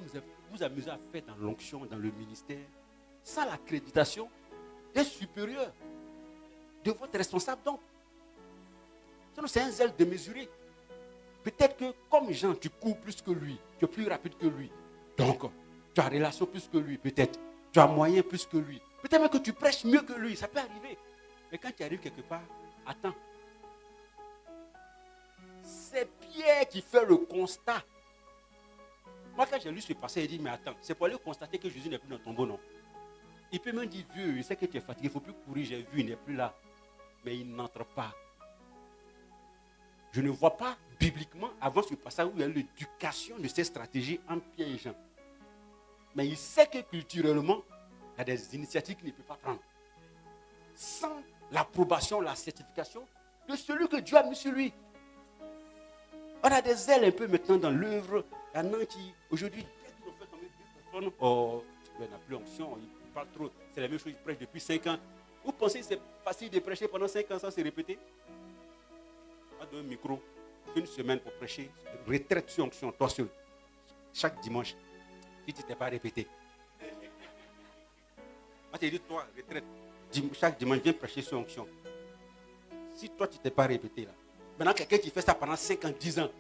vous amuser à faire dans l'onction, dans le ministère, sans l'accréditation des supérieurs, de votre responsable. Donc, c'est un zèle démesuré. Peut-être que comme Jean, tu cours plus que lui, tu es plus rapide que lui. Donc, tu as relation plus que lui, peut-être. Tu as moyen plus que lui. Peut-être même que tu prêches mieux que lui, ça peut arriver. Mais quand tu arrives quelque part, attends. C'est Pierre qui fait le constat. Moi, quand j'ai lu ce passage, il dit, mais attends, c'est pour aller constater que Jésus n'est plus dans ton tombeau, non? Il peut même dire, vieux, il sait que tu es fatigué, il ne faut plus courir, j'ai vu, il n'est plus là. Mais il n'entre pas. Je ne vois pas bibliquement, avant ce passage où il y a l'éducation de ces stratégies entre Pierre et Jean. Mais il sait que culturellement, il y a des initiatives qu'il ne peut pas prendre. Sans l'approbation, la certification de celui que Dieu a mis sur lui. On a des ailes un peu maintenant dans l'œuvre. Il y en a qui, aujourd'hui, dès qu'ils ont fait tomber 2 personnes, il n'y en a plus onction, ils parlent trop. C'est la même chose, ils prêchent depuis 5 ans. Vous pensez que c'est facile de prêcher pendant 5 ans sans se répéter? Pas d'un micro, une semaine pour prêcher, retraite sur onction, toi seul. Chaque dimanche, si tu ne t'es pas répété. Moi, je dis, toi, retraite, chaque dimanche, viens prêcher sur onction. Si toi, tu ne t'es pas répété là. Maintenant, quelqu'un qui fait ça pendant 5 ans, 10 ans.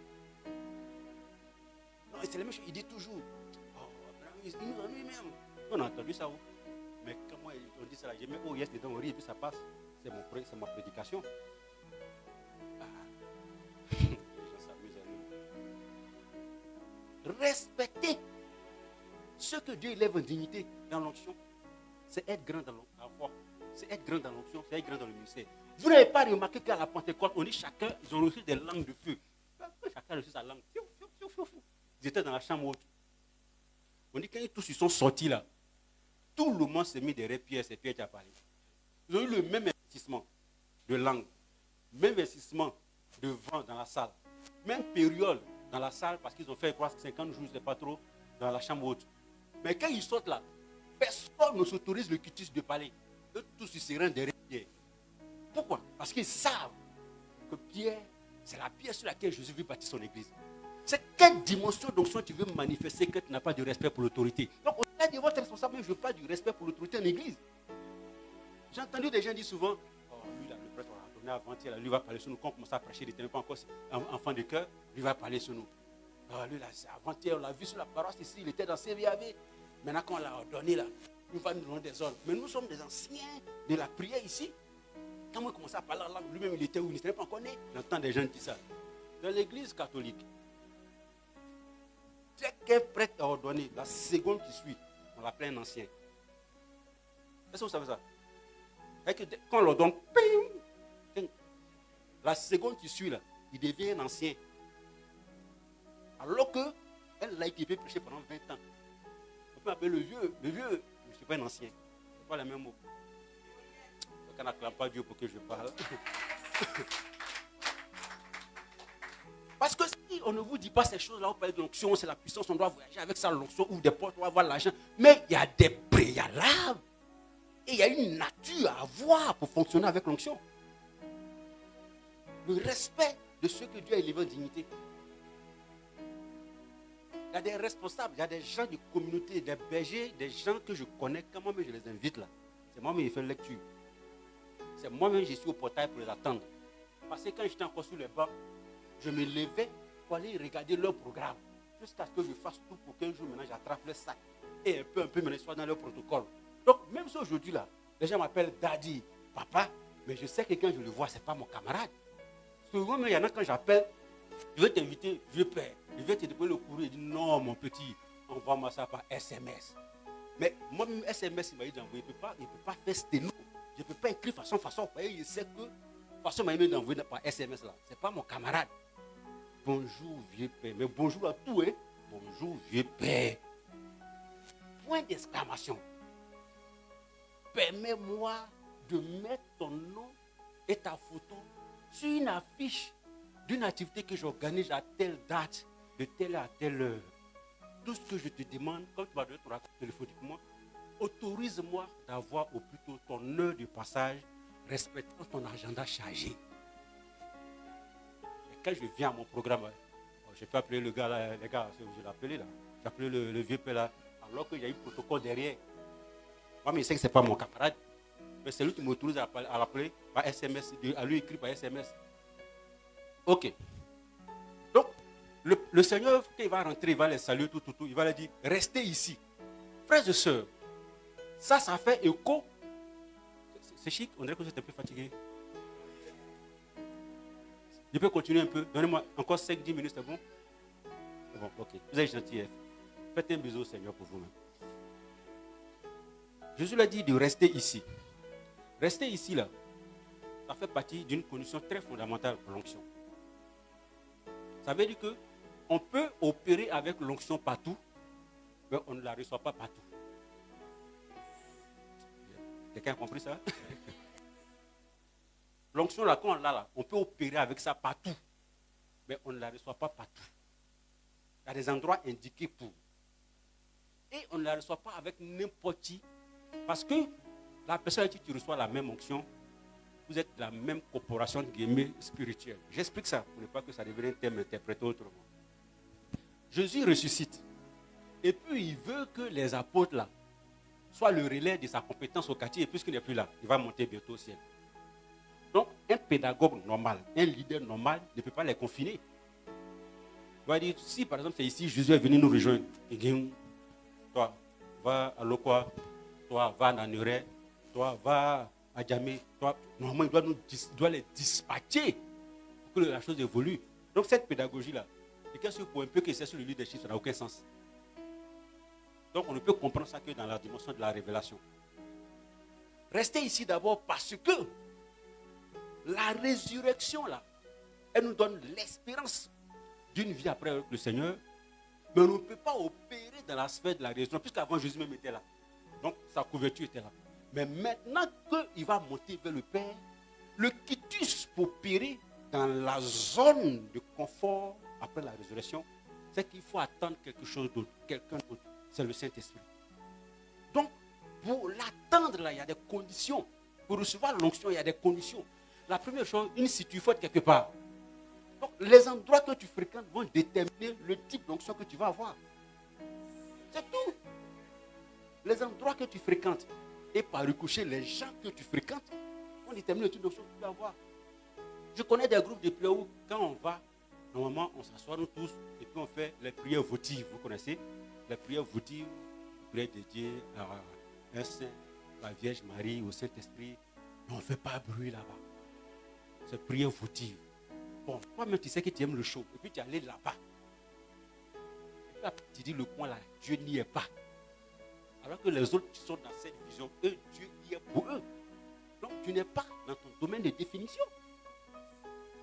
Non, c'est la même chose, il dit toujours. Il nous ennuie même. On a entendu ça. Mais quand moi, on dit ça, je mets yes dedans, on rit et puis ça passe. C'est ma prédication. Les gens s'amusent à nous. Respecter ce que Dieu élève en dignité dans l'onction, c'est être grand dans la foi. C'est être grand dans l'onction, c'est être grand dans le ministère. Vous n'avez pas remarqué qu'à la Pentecôte, on dit chacun, ils ont reçu des langues de feu. Chacun a reçu sa langue. Ils étaient dans la chambre haute. On dit quand ils tous ils sont sortis là, tout le monde s'est mis derrière Pierre, c'est Pierre qui a parlé. Ils ont eu le même investissement de langue, même investissement de vent dans la salle, même période dans la salle parce qu'ils ont fait 50 jours, je ne sais pas trop, dans la chambre haute. Mais quand ils sortent là, personne ne s'autorise le cutis de parler. Eux tous ils se rendent derrière Pierre. Pourquoi? Parce qu'ils savent que Pierre, c'est la pierre sur laquelle Jésus veut bâtir son église. C'est quelle dimension d'onction tu veux manifester que tu n'as pas de respect pour l'autorité? Donc on a dit de votre responsable, mais je parle du respect pour l'autorité en église. J'ai entendu des gens dire souvent, lui, là, le prêtre, on l'a donné avant-hier, lui va parler sur nous. Quand on commence à prêcher, il n'était même pas encore enfant de cœur, lui va parler sur nous. Lui, là, c'est avant-hier, on l'a vu sur la paroisse ici, il était dans CVAV. Maintenant, quand on l'a ordonné, là, il va nous donner des ordres. Mais nous sommes des anciens de la prière ici. Quand on commence à parler en langue, lui-même, il était où? Il n'était pas encore né. J'entends des gens dire ça. Dans l'église catholique, dès qu'un prêtre est ordonné, la seconde qui suit, on l'appelle un ancien. Est-ce que vous savez ça? Quand on l'ordonne, la seconde qui suit, là, il devient un ancien. Alors que elle a été prêchée pendant 20 ans. On peut appeler le vieux. Je ne suis pas un ancien. Ce n'est pas le même mot. On n'acclame pas Dieu pour que je parle. Parce que si on ne vous dit pas ces choses-là, on parle de l'onction, c'est la puissance, on doit voyager avec ça, l'onction, ouvre des portes, on va avoir l'argent. Mais il y a des préalables. Et il y a une nature à avoir pour fonctionner avec l'onction. Le respect de ceux que Dieu a élevés en dignité. Il y a des responsables, il y a des gens de communauté, des bergers, des gens que je connais. Quand moi-même je les invite là, c'est moi-même qui fais une lecture. C'est moi-même je suis au portail pour les attendre. Parce que quand j'étais encore sur les bancs, je me levais pour aller regarder leur programme. Jusqu'à ce que je fasse tout pour qu'un jour maintenant j'attrape le sac. Et un peu maintenant je sois dans leur protocole. Donc même si aujourd'hui là, les gens m'appellent Daddy, Papa, mais je sais que quand je le vois, ce n'est pas mon camarade. Souvent, il y en a quand j'appelle, je vais t'inviter, vieux père. Je vais te déployer le courrier. Il dit non, mon petit, envoie-moi ça par SMS. Mais moi-même, SMS, il m'a dit d'envoyer. Il ne peut pas faire sténo. Je ne peux pas écrire façon. Vous voyez, il sait que façon m'a dit d'envoyer par SMS là. Ce n'est pas mon camarade. Bonjour, vieux père. Mais bonjour à tous, hein. Bonjour, vieux père. Point d'exclamation. Permets-moi de mettre ton nom et ta photo sur une affiche d'une activité que j'organise à telle date, de telle à telle heure. Tout ce que je te demande, quand tu vas donner ton rapport téléphoniquement, autorise-moi d'avoir au plus tôt ton heure de passage, respectant ton agenda chargé. Et quand je viens à mon programme, je peux appeler le gars là, les gars, je l'ai appelé là, j'ai appelé le vieux père là, alors qu'il y a eu protocole derrière. Moi, mais je sais que ce n'est pas mon camarade, mais c'est lui qui m'autorise à l'appeler par SMS, à lui écrire par SMS. Ok. Donc, le Seigneur, quand il va rentrer, il va les saluer, tout, il va leur dire, restez ici. Frères et sœurs, ça fait écho. C'est chic, on dirait que vous êtes un peu fatigué. Je peux continuer un peu. Donnez-moi encore 5-10 minutes, c'est bon? C'est bon, ok. Vous êtes gentil. Faites un bisou au Seigneur pour vous-même. Jésus l'a dit de rester ici. Rester ici, là, ça fait partie d'une condition très fondamentale pour l'onction. Ça veut dire qu'on peut opérer avec l'onction partout, mais on ne la reçoit pas partout. Quelqu'un a compris ça? L'onction, là, quand on l'a là, on peut opérer avec ça partout, mais on ne la reçoit pas partout. Il y a des endroits indiqués pour. Et on ne la reçoit pas avec n'importe qui, parce que la personne avec qui tu reçois la même onction, vous êtes la même corporation spirituelle. J'explique ça pour ne pas que ça devienne un thème interprété autrement. Jésus ressuscite. Et puis il veut que les apôtres là soient le relais de sa compétence au quartier. Et puisqu'il n'est plus là, il va monter bientôt au ciel. Donc un pédagogue normal, un leader normal ne peut pas les confiner. Il va dire, si par exemple c'est ici, Jésus est venu nous rejoindre. Toi, va à Lokwa. Toi, va à Nanuré. Toi, va à Djamé. Toi, normalement, il doit les dispatcher pour que la chose évolue. Donc, cette pédagogie-là, c'est quelque chose pour un peu que c'est sur le leadership, ça n'a aucun sens. Donc, on ne peut comprendre ça que dans la dimension de la révélation. Restez ici d'abord parce que la résurrection, là, elle nous donne l'espérance d'une vie après le Seigneur, mais on ne peut pas opérer dans la sphère de la résurrection, puisqu'avant Jésus même était là. Donc, sa couverture était là. Mais maintenant qu'il va monter vers le Père, le quitus pour opérer dans la zone de confort après la résurrection, c'est qu'il faut attendre quelque chose d'autre, quelqu'un d'autre. C'est le Saint-Esprit. Donc, pour l'attendre, là, il y a des conditions. Pour recevoir l'onction, il y a des conditions. La première chose, il faut être quelque part. Donc, les endroits que tu fréquentes vont déterminer le type d'onction que tu vas avoir. C'est tout. les endroits que tu fréquentes et par ricochet les gens que tu fréquentes vont déterminer le type d'onction que tu peux avoir. Je connais des groupes de prières où quand on va, normalement on s'assoit nous tous et puis on fait les prières votives. Vous connaissez les prières votives, prières dédiées à un saint, la Vierge Marie, au Saint-Esprit. Mais on ne fait pas bruit là-bas. C'est prière votive. Bon, toi-même tu sais que tu aimes le show et puis tu es allé là-bas. Et puis tu dis le coin là, Dieu n'y est pas. Alors que les autres qui sont dans cette vision, eux, Dieu y est pour eux. Donc tu n'es pas dans ton domaine de définition.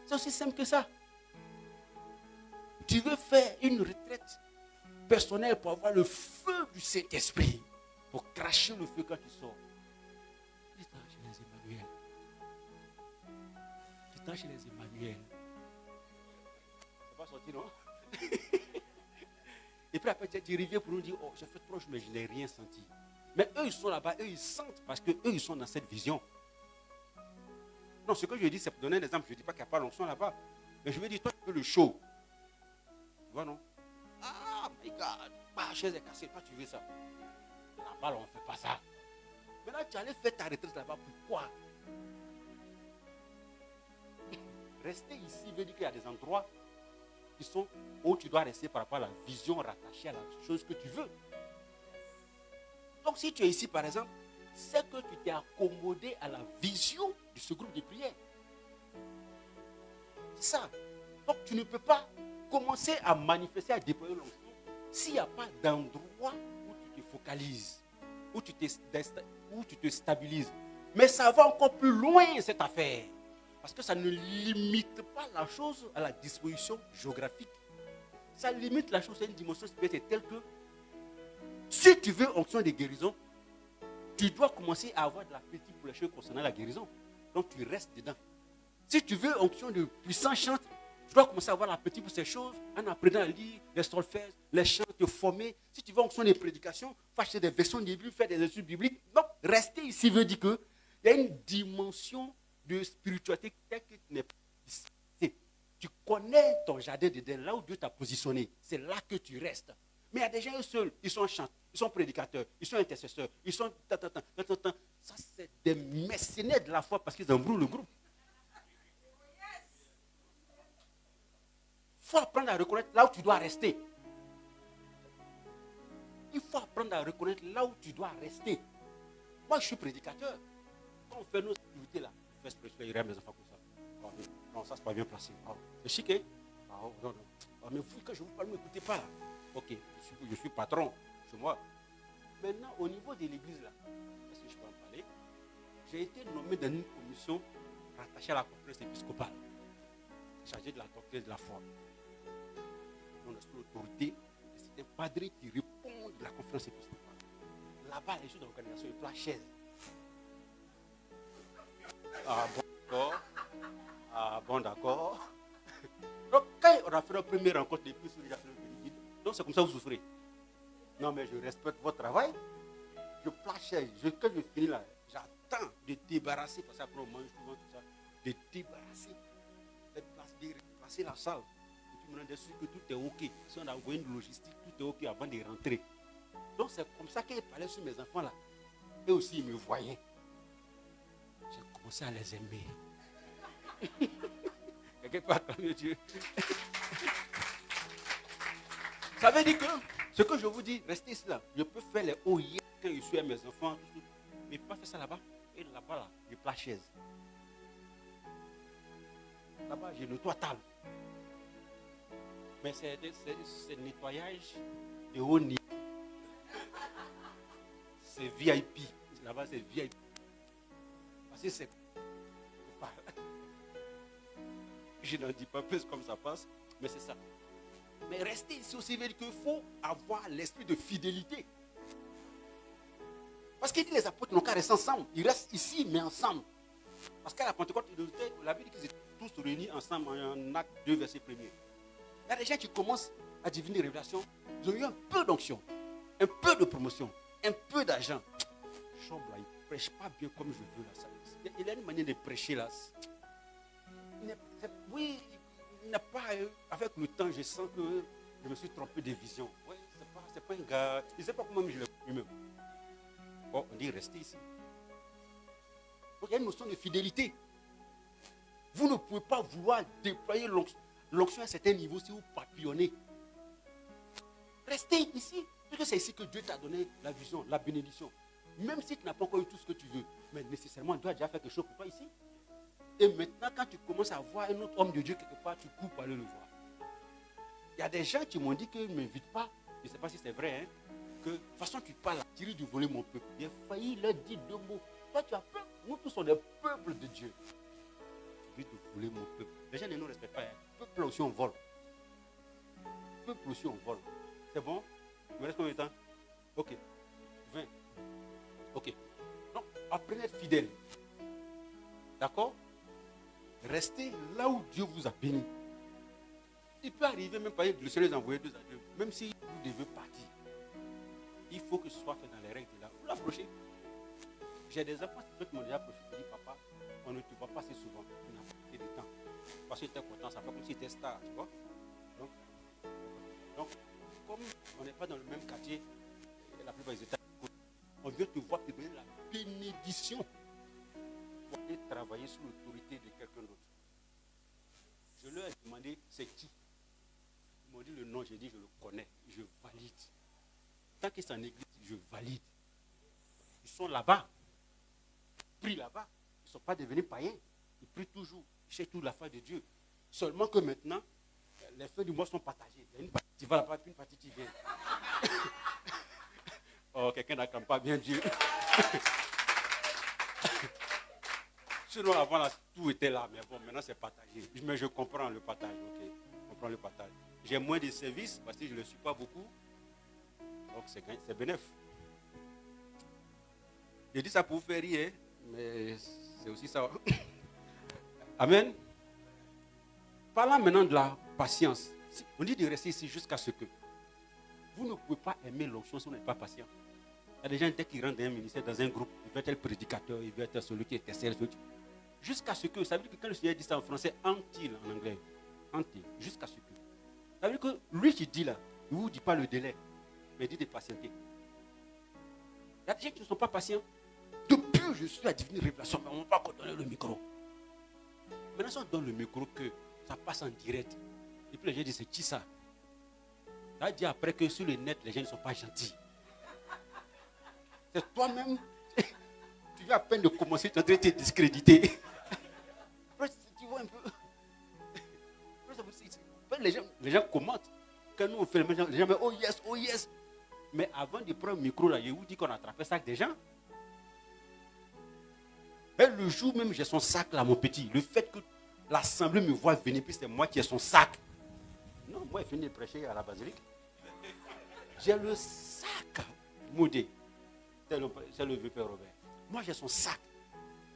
C'est aussi simple que ça. Tu veux faire une retraite personnelle pour avoir le feu du Saint-Esprit, pour cracher le feu quand tu sors. Tu t'en chez les Emmanuel. Tu t'en chez les Emmanuel. C'est pas sorti, non? Et puis après, tu reviens pour nous dire, oh, j'ai fait 3 jours, mais je n'ai rien senti. Mais eux, ils sont là-bas, eux, ils sentent parce qu'eux, ils sont dans cette vision. Non, ce que je dis, c'est pour donner un exemple. Je ne dis pas qu'il n'y a pas l'onction là-bas. Mais je veux dire, toi, tu veux le show. Tu vois, non? Ah, my God, ma chaise est cassée. Toi, tu veux ça. Là-bas, on ne fait pas ça. Maintenant, tu allais faire ta retraite là-bas. Pourquoi? Rester ici veut dire qu'il y a des endroits qui sont où tu dois rester par rapport à la vision rattachée à la chose que tu veux. Donc, si tu es ici, par exemple, c'est que tu t'es accommodé à la vision de ce groupe de prière. C'est ça. Donc, tu ne peux pas commencer à manifester, à déployer l'onction s'il n'y a pas d'endroit où tu te focalises, où tu te stabilises. Mais ça va encore plus loin, cette affaire. Parce que ça ne limite pas la chose à la disposition géographique. Ça limite la chose à une dimension spirituelle telle que si tu veux onction de guérison, tu dois commencer à avoir de l'appétit pour les choses concernant la guérison. Donc tu restes dedans. Si tu veux onction de puissant chant, tu dois commencer à avoir l'appétit pour ces choses en apprenant à lire les solfèges, les chants, te former. Si tu veux onction de prédication, faut acheter des versions de Bible, faire des études bibliques. Donc rester ici veut dire qu'il y a une dimension de spiritualité telle que tu n'es pas ici. Tu connais ton jardin d'Éden, là où Dieu t'a positionné. C'est là que tu restes. Mais il y a des gens eux seuls, ils sont chanteurs, ils sont prédicateurs, ils sont intercesseurs, ils sont... Ça, c'est des mercenaires de la foi parce qu'ils embrouillent le groupe. Il faut apprendre à reconnaître là où tu dois rester. Il faut apprendre à reconnaître là où tu dois rester. Moi, je suis prédicateur. Quand on fait nos activités là, on fait spirituel, il y a mes enfants comme ça. Oh, non, ça, c'est pas bien placé. Oh, c'est chic, hein? Oh, non, non. Oh, mais vous, quand je vous parle, ne m'écoutez pas là. Ok, je suis patron chez moi. Maintenant, au niveau de l'église là, est-ce que je peux en parler? J'ai été nommé dans une commission rattachée à la conférence épiscopale, chargée de la doctrine de la foi. On a sous l'autorité, c'est un padre qui répond de la conférence épiscopale. Là-bas, les choses d'organisation, ils placent chaise. Ah bon, d'accord. Ah bon, d'accord. Donc, quand on a fait notre première rencontre depuis sur les affaires de donc c'est comme ça que vous souffrez. Non, mais je respecte votre travail. Je place chaise. Quand je finis là, j'attends de débarrasser, parce qu'après on mange souvent tout ça, de débarrasser, de replacer la salle. Et puis me rendre sûr que tout est OK. Si on a envoyé une logistique, tout est OK avant de rentrer. Donc c'est comme ça qu'il parlait sur mes enfants là. Et aussi ils me voyaient. J'ai commencé à les aimer. Quelqu'un peut acclamer Dieu. Ça veut dire que ce que je vous dis, restez ici là. Je peux faire les hauts hier quand je suis à mes enfants, mais pas faire ça là-bas. Et là-bas, là, je place chaise. Là-bas, je nettoie table. Mais c'est nettoyage de haut niveau. C'est VIP. Là-bas, c'est VIP. Parce que c'est... Je n'en dis pas plus comme ça passe, mais c'est ça. Mais rester ici aussi veut dire qu'il faut avoir l'esprit de fidélité. Parce qu'il dit les apôtres n'ont qu'à rester ensemble. Ils restent ici, mais ensemble. Parce qu'à la Pentecôte, la Bible dit qu'ils étaient tous réunis ensemble en acte 2, verset 1er. Il y a des gens qui commencent à diviner des révélations. Ils ont eu un peu d'onction, un peu de promotion, un peu d'argent. Chambre là, il ne prêche pas bien comme je veux là. Il a une manière de prêcher là. Oui, il n'a pas, avec le temps, je sens que je me suis trompé de vision. Oui, c'est pas un gars, je ne sais pas comment je l'ai vu même. Oh, on dit restez ici. Donc il y a une notion de fidélité. Vous ne pouvez pas vouloir déployer l'onction à un certain niveau si vous papillonnez. Restez ici. Parce que c'est ici que Dieu t'a donné la vision, la bénédiction. Même si tu n'as pas encore eu tout ce que tu veux, mais nécessairement, Dieu a déjà fait quelque chose pour toi ici. Et maintenant, quand tu commences à voir un autre homme de Dieu quelque part, tu cours pour aller le voir. Il y a des gens qui m'ont dit qu'ils ne m'invitent pas. Je ne sais pas si c'est vrai, hein, que de toute façon, tu parles à tirer du voler mon peuple. J'ai failli leur dire 2 mots. Toi, tu as peur. Nous tous sommes des peuples de Dieu. Tu veux te voler mon peuple. Les gens ne nous respectent pas. Hein. Peuple aussi, on vole. Peuple aussi, on vole. C'est bon? Il me reste combien de temps? Ok. 20. Ok. Donc, apprenez à être fidèle. D'accord? Restez là où Dieu vous a béni. Il peut arriver même par le Seigneur les envoyer 2 à 2. Même si vous devez partir. Il faut que ce soit fait dans les règles de là. Vous l'approchez. J'ai des enfants qui m'ont déjà approché. Ils disent, papa, on ne te voit pas assez souvent. On a pris du temps. Parce que tu es content, ça fait comme si tu étais star, tu vois. Donc, comme on n'est pas dans le même quartier, la plupart des États, on veut te voir te donner la bénédiction pour aller travailler sous l'autorité de quelqu'un d'autre. Je leur ai demandé, c'est qui? Ils m'ont dit le nom, j'ai dit, je le connais, je valide. Tant qu'ils sont en église, je valide. Ils sont là-bas, ils prient là-bas, ils ne sont pas devenus païens, ils prient toujours, ils cherchent toute la foi de Dieu. Seulement que maintenant, les feux du mois sont partagés. Il y a une partie qui va là-bas, puis une partie qui vient. Oh, quelqu'un n'acclame pas bien Dieu. Sinon, avant, là, tout était là, mais bon, maintenant c'est partagé. Mais je comprends le partage, ok. Je comprends le partage. J'ai moins de services parce que je ne le suis pas beaucoup. Donc c'est bénéfique. Je dis ça pour vous faire rire, mais c'est aussi ça. Amen. Parlons maintenant de la patience. On dit de rester ici jusqu'à ce que vous ne pouvez pas aimer l'onction si vous n'êtes pas patient. Il y a des gens dès qu'ils rentrent dans un ministère, dans un groupe, ils veulent être le prédicateur, ils veulent être celui qui est celle. Jusqu'à ce que, ça veut dire que quand le Seigneur dit ça en français, until en anglais, until, jusqu'à ce que. Ça veut dire que lui qui dit là, il ne vous dit pas le délai, mais il dit de patienter. Il y a des gens qui ne sont pas patients. Depuis que je suis à Divine Révélation, on ne va pas encore donner le micro. Maintenant, si on donne le micro, que ça passe en direct. Et puis les gens disent, c'est qui ça? Ça veut dire après que sur le net, les gens ne sont pas gentils. C'est toi-même, tu viens à peine de commencer, tu es en train de te discréditer. Tu vois un peu. Les gens commentent. Quand nous on fait les gens disent, oh yes, oh yes. Mais avant de prendre le micro, là, je vous dis qu'on a attrapé le sac des gens. Et le jour même, j'ai son sac là, mon petit. Le fait que l'assemblée me voit venir, puis c'est moi qui ai son sac. Non, moi, je finis de prêcher à la basilique. J'ai le sac moudé. C'est le vieux père Robert. Moi, j'ai son sac.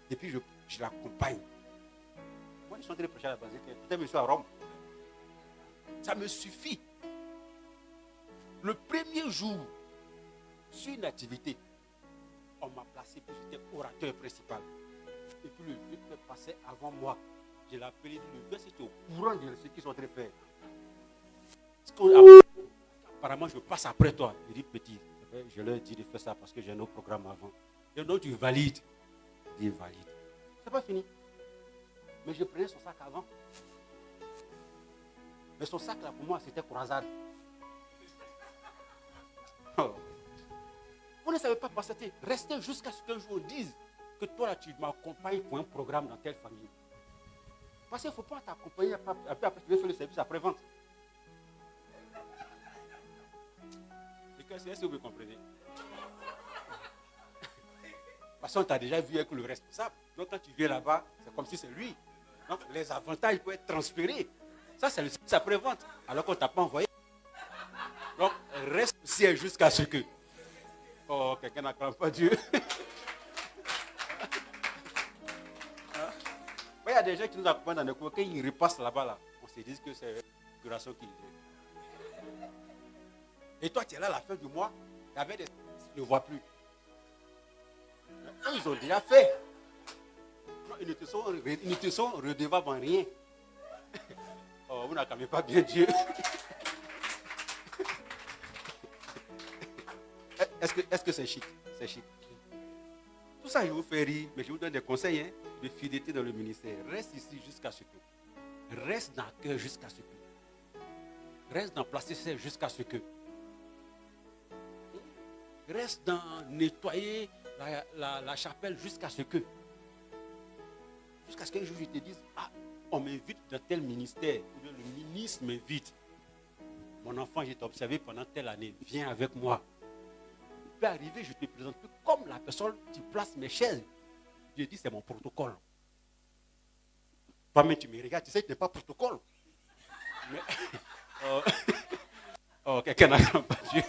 Et puis, je l'accompagne. Moi, je suis en train de prêcher à la basilique. Peut-être je suis à Rome. Ça me suffit. Le premier jour, sur une activité, on m'a placé, puis j'étais orateur principal. Et puis, le vieux père passait avant moi. Je l'ai appelé, le vieux, c'était au courant de ce qu'ils sont en train de faire. Apparemment, je passe après toi. Il dit, petit, je leur dis de faire ça parce que j'ai un autre programme avant. Et donc, tu valides. Il dit, valide. C'est pas fini. Mais je prenais son sac avant. Mais son sac, là, pour moi, c'était croisade. Oh. Vous ne savez pas patienter. Restez jusqu'à ce qu'un jour on dise que toi, là, tu m'accompagnes pour un programme dans telle famille. Parce qu'il ne faut pas t'accompagner après tu veux faire le service après-vente. Est-ce que vous comprenez? Parce qu'on t'a déjà vu avec le responsable. Donc quand tu viens là-bas, c'est comme si c'est lui. Donc les avantages peuvent être transférés. Ça, c'est le service après-vente. Alors qu'on ne t'a pas envoyé. Donc reste au ciel jusqu'à ce que. Oh, quelqu'un n'acclame pas Dieu. Il y a des gens qui nous accompagnent dans les cours. Quand ils repassent là-bas, là, on se dit que c'est une figuration qui est. Et toi, tu es là à la fin du mois, il y avait des services, tu ne vois plus. Eux, ils ont déjà fait. Non, ils ne te sont redevables en rien. Oh, vous n'acclamez pas bien Dieu. Est-ce que c'est chic? C'est chic. Tout ça, je vous fais rire, mais je vous donne des conseils de fidélité dans le ministère. Reste ici jusqu'à ce que. Reste dans le cœur jusqu'à ce que. Reste dans placer ça jusqu'à ce que. Reste dans nettoyer la chapelle jusqu'à ce que. Jusqu'à ce qu'un jour je te dise, ah, on m'invite dans tel ministère, ou bien le ministre m'invite. Mon enfant, j'ai observé pendant telle année, viens avec moi. Il peut arriver, je te présente comme la personne, tu places mes chaises. Je dis, c'est mon protocole. Toi-même, tu me regardes, tu sais que tu n'es pas protocole. Mais, quelqu'un n'a pas Dieu.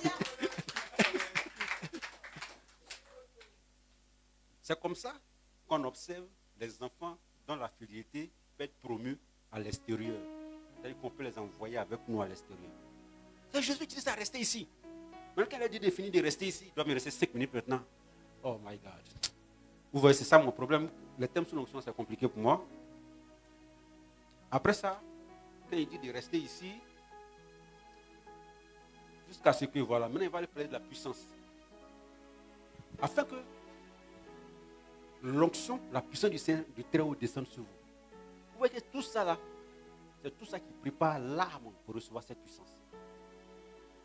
C'est comme ça qu'on observe les enfants dont la fidélité peut être promue à l'extérieur. C'est-à-dire qu'on peut les envoyer avec nous à l'extérieur. C'est Jésus qui dit à rester ici. Maintenant qu'elle a dit de finir de rester ici, il doit me rester 5 minutes maintenant. Oh my God. Vous voyez, c'est ça mon problème. Les thèmes sous l'onction, c'est compliqué pour moi. Après ça, quand il dit de rester ici, jusqu'à ce que, voilà, maintenant il va lui parler de la puissance. Afin que l'onction, la puissance du Très-Haut descende sur vous. Vous voyez tout ça là, c'est tout ça qui prépare l'âme pour recevoir cette puissance.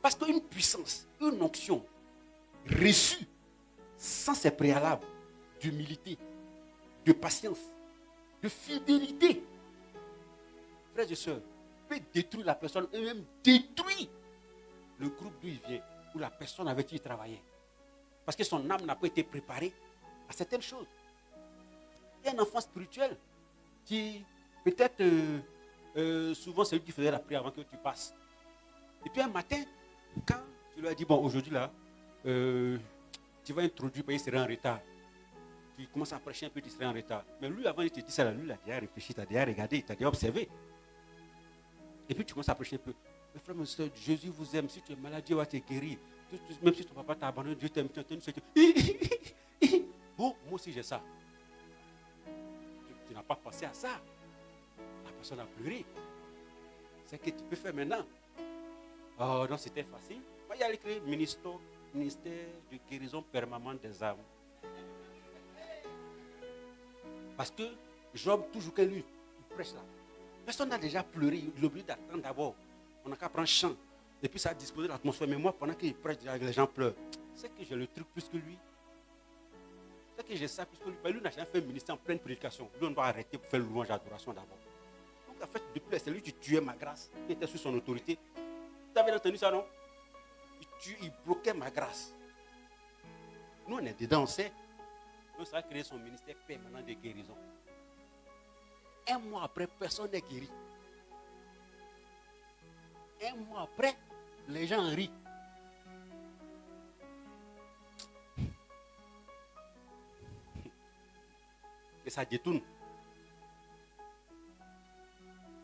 Parce qu'une puissance, une onction reçue sans ces préalables d'humilité, de patience, de fidélité, frères et sœurs, peut détruire la personne et même détruire le groupe d'où il vient, ou la personne avec qui il travaillait. Parce que son âme n'a pas été préparée à certaines choses. Il y a un enfant spirituel qui, peut-être, souvent c'est lui qui faisait la prière avant que tu passes. Et puis un matin, quand tu lui as dit, bon, aujourd'hui là, tu vas introduire, parce qu'il serait en retard. Tu commences à prêcher un peu, tu serais en retard. Mais lui, avant, il te dit ça, lui, il a déjà réfléchi, il t'a déjà regardé, il t'a déjà observé. Et puis tu commences à prêcher un peu. Mes frères, mes soeurs, Jésus vous aime. Si tu es malade, Dieu va te guérir. Même si ton papa t'a abandonné, Dieu t'aime. Bon, moi aussi j'ai ça. Tu n'as pas pensé à ça. La personne a pleuré. C'est ce que tu peux faire maintenant. Oh non, c'était facile. Il y a écrit ministère de guérison permanente des âmes. Parce que Job, toujours que lui, il prêche là. Personne n'a déjà pleuré. Il est obligé d'attendre d'abord. On n'a qu'à prendre chant. Et puis ça a disposé l'atmosphère. Mais moi, pendant qu'il prêche, les gens pleurent. C'est que j'ai le truc plus que lui. C'est que j'ai ça plus que lui. Mais lui n'a jamais fait un ministère en pleine prédication. Lui, on doit arrêter pour faire louange et adoration d'abord. Donc en fait, depuis, c'est lui qui tuait ma grâce, qui était sous son autorité. Tu avais entendu ça, non? Il bloquait ma grâce. Nous, on est dedans, on sait. Donc ça a créé son ministère permanent de guérison. Un mois après, personne n'est guéri. Un mois après, les gens rient. Et ça détourne.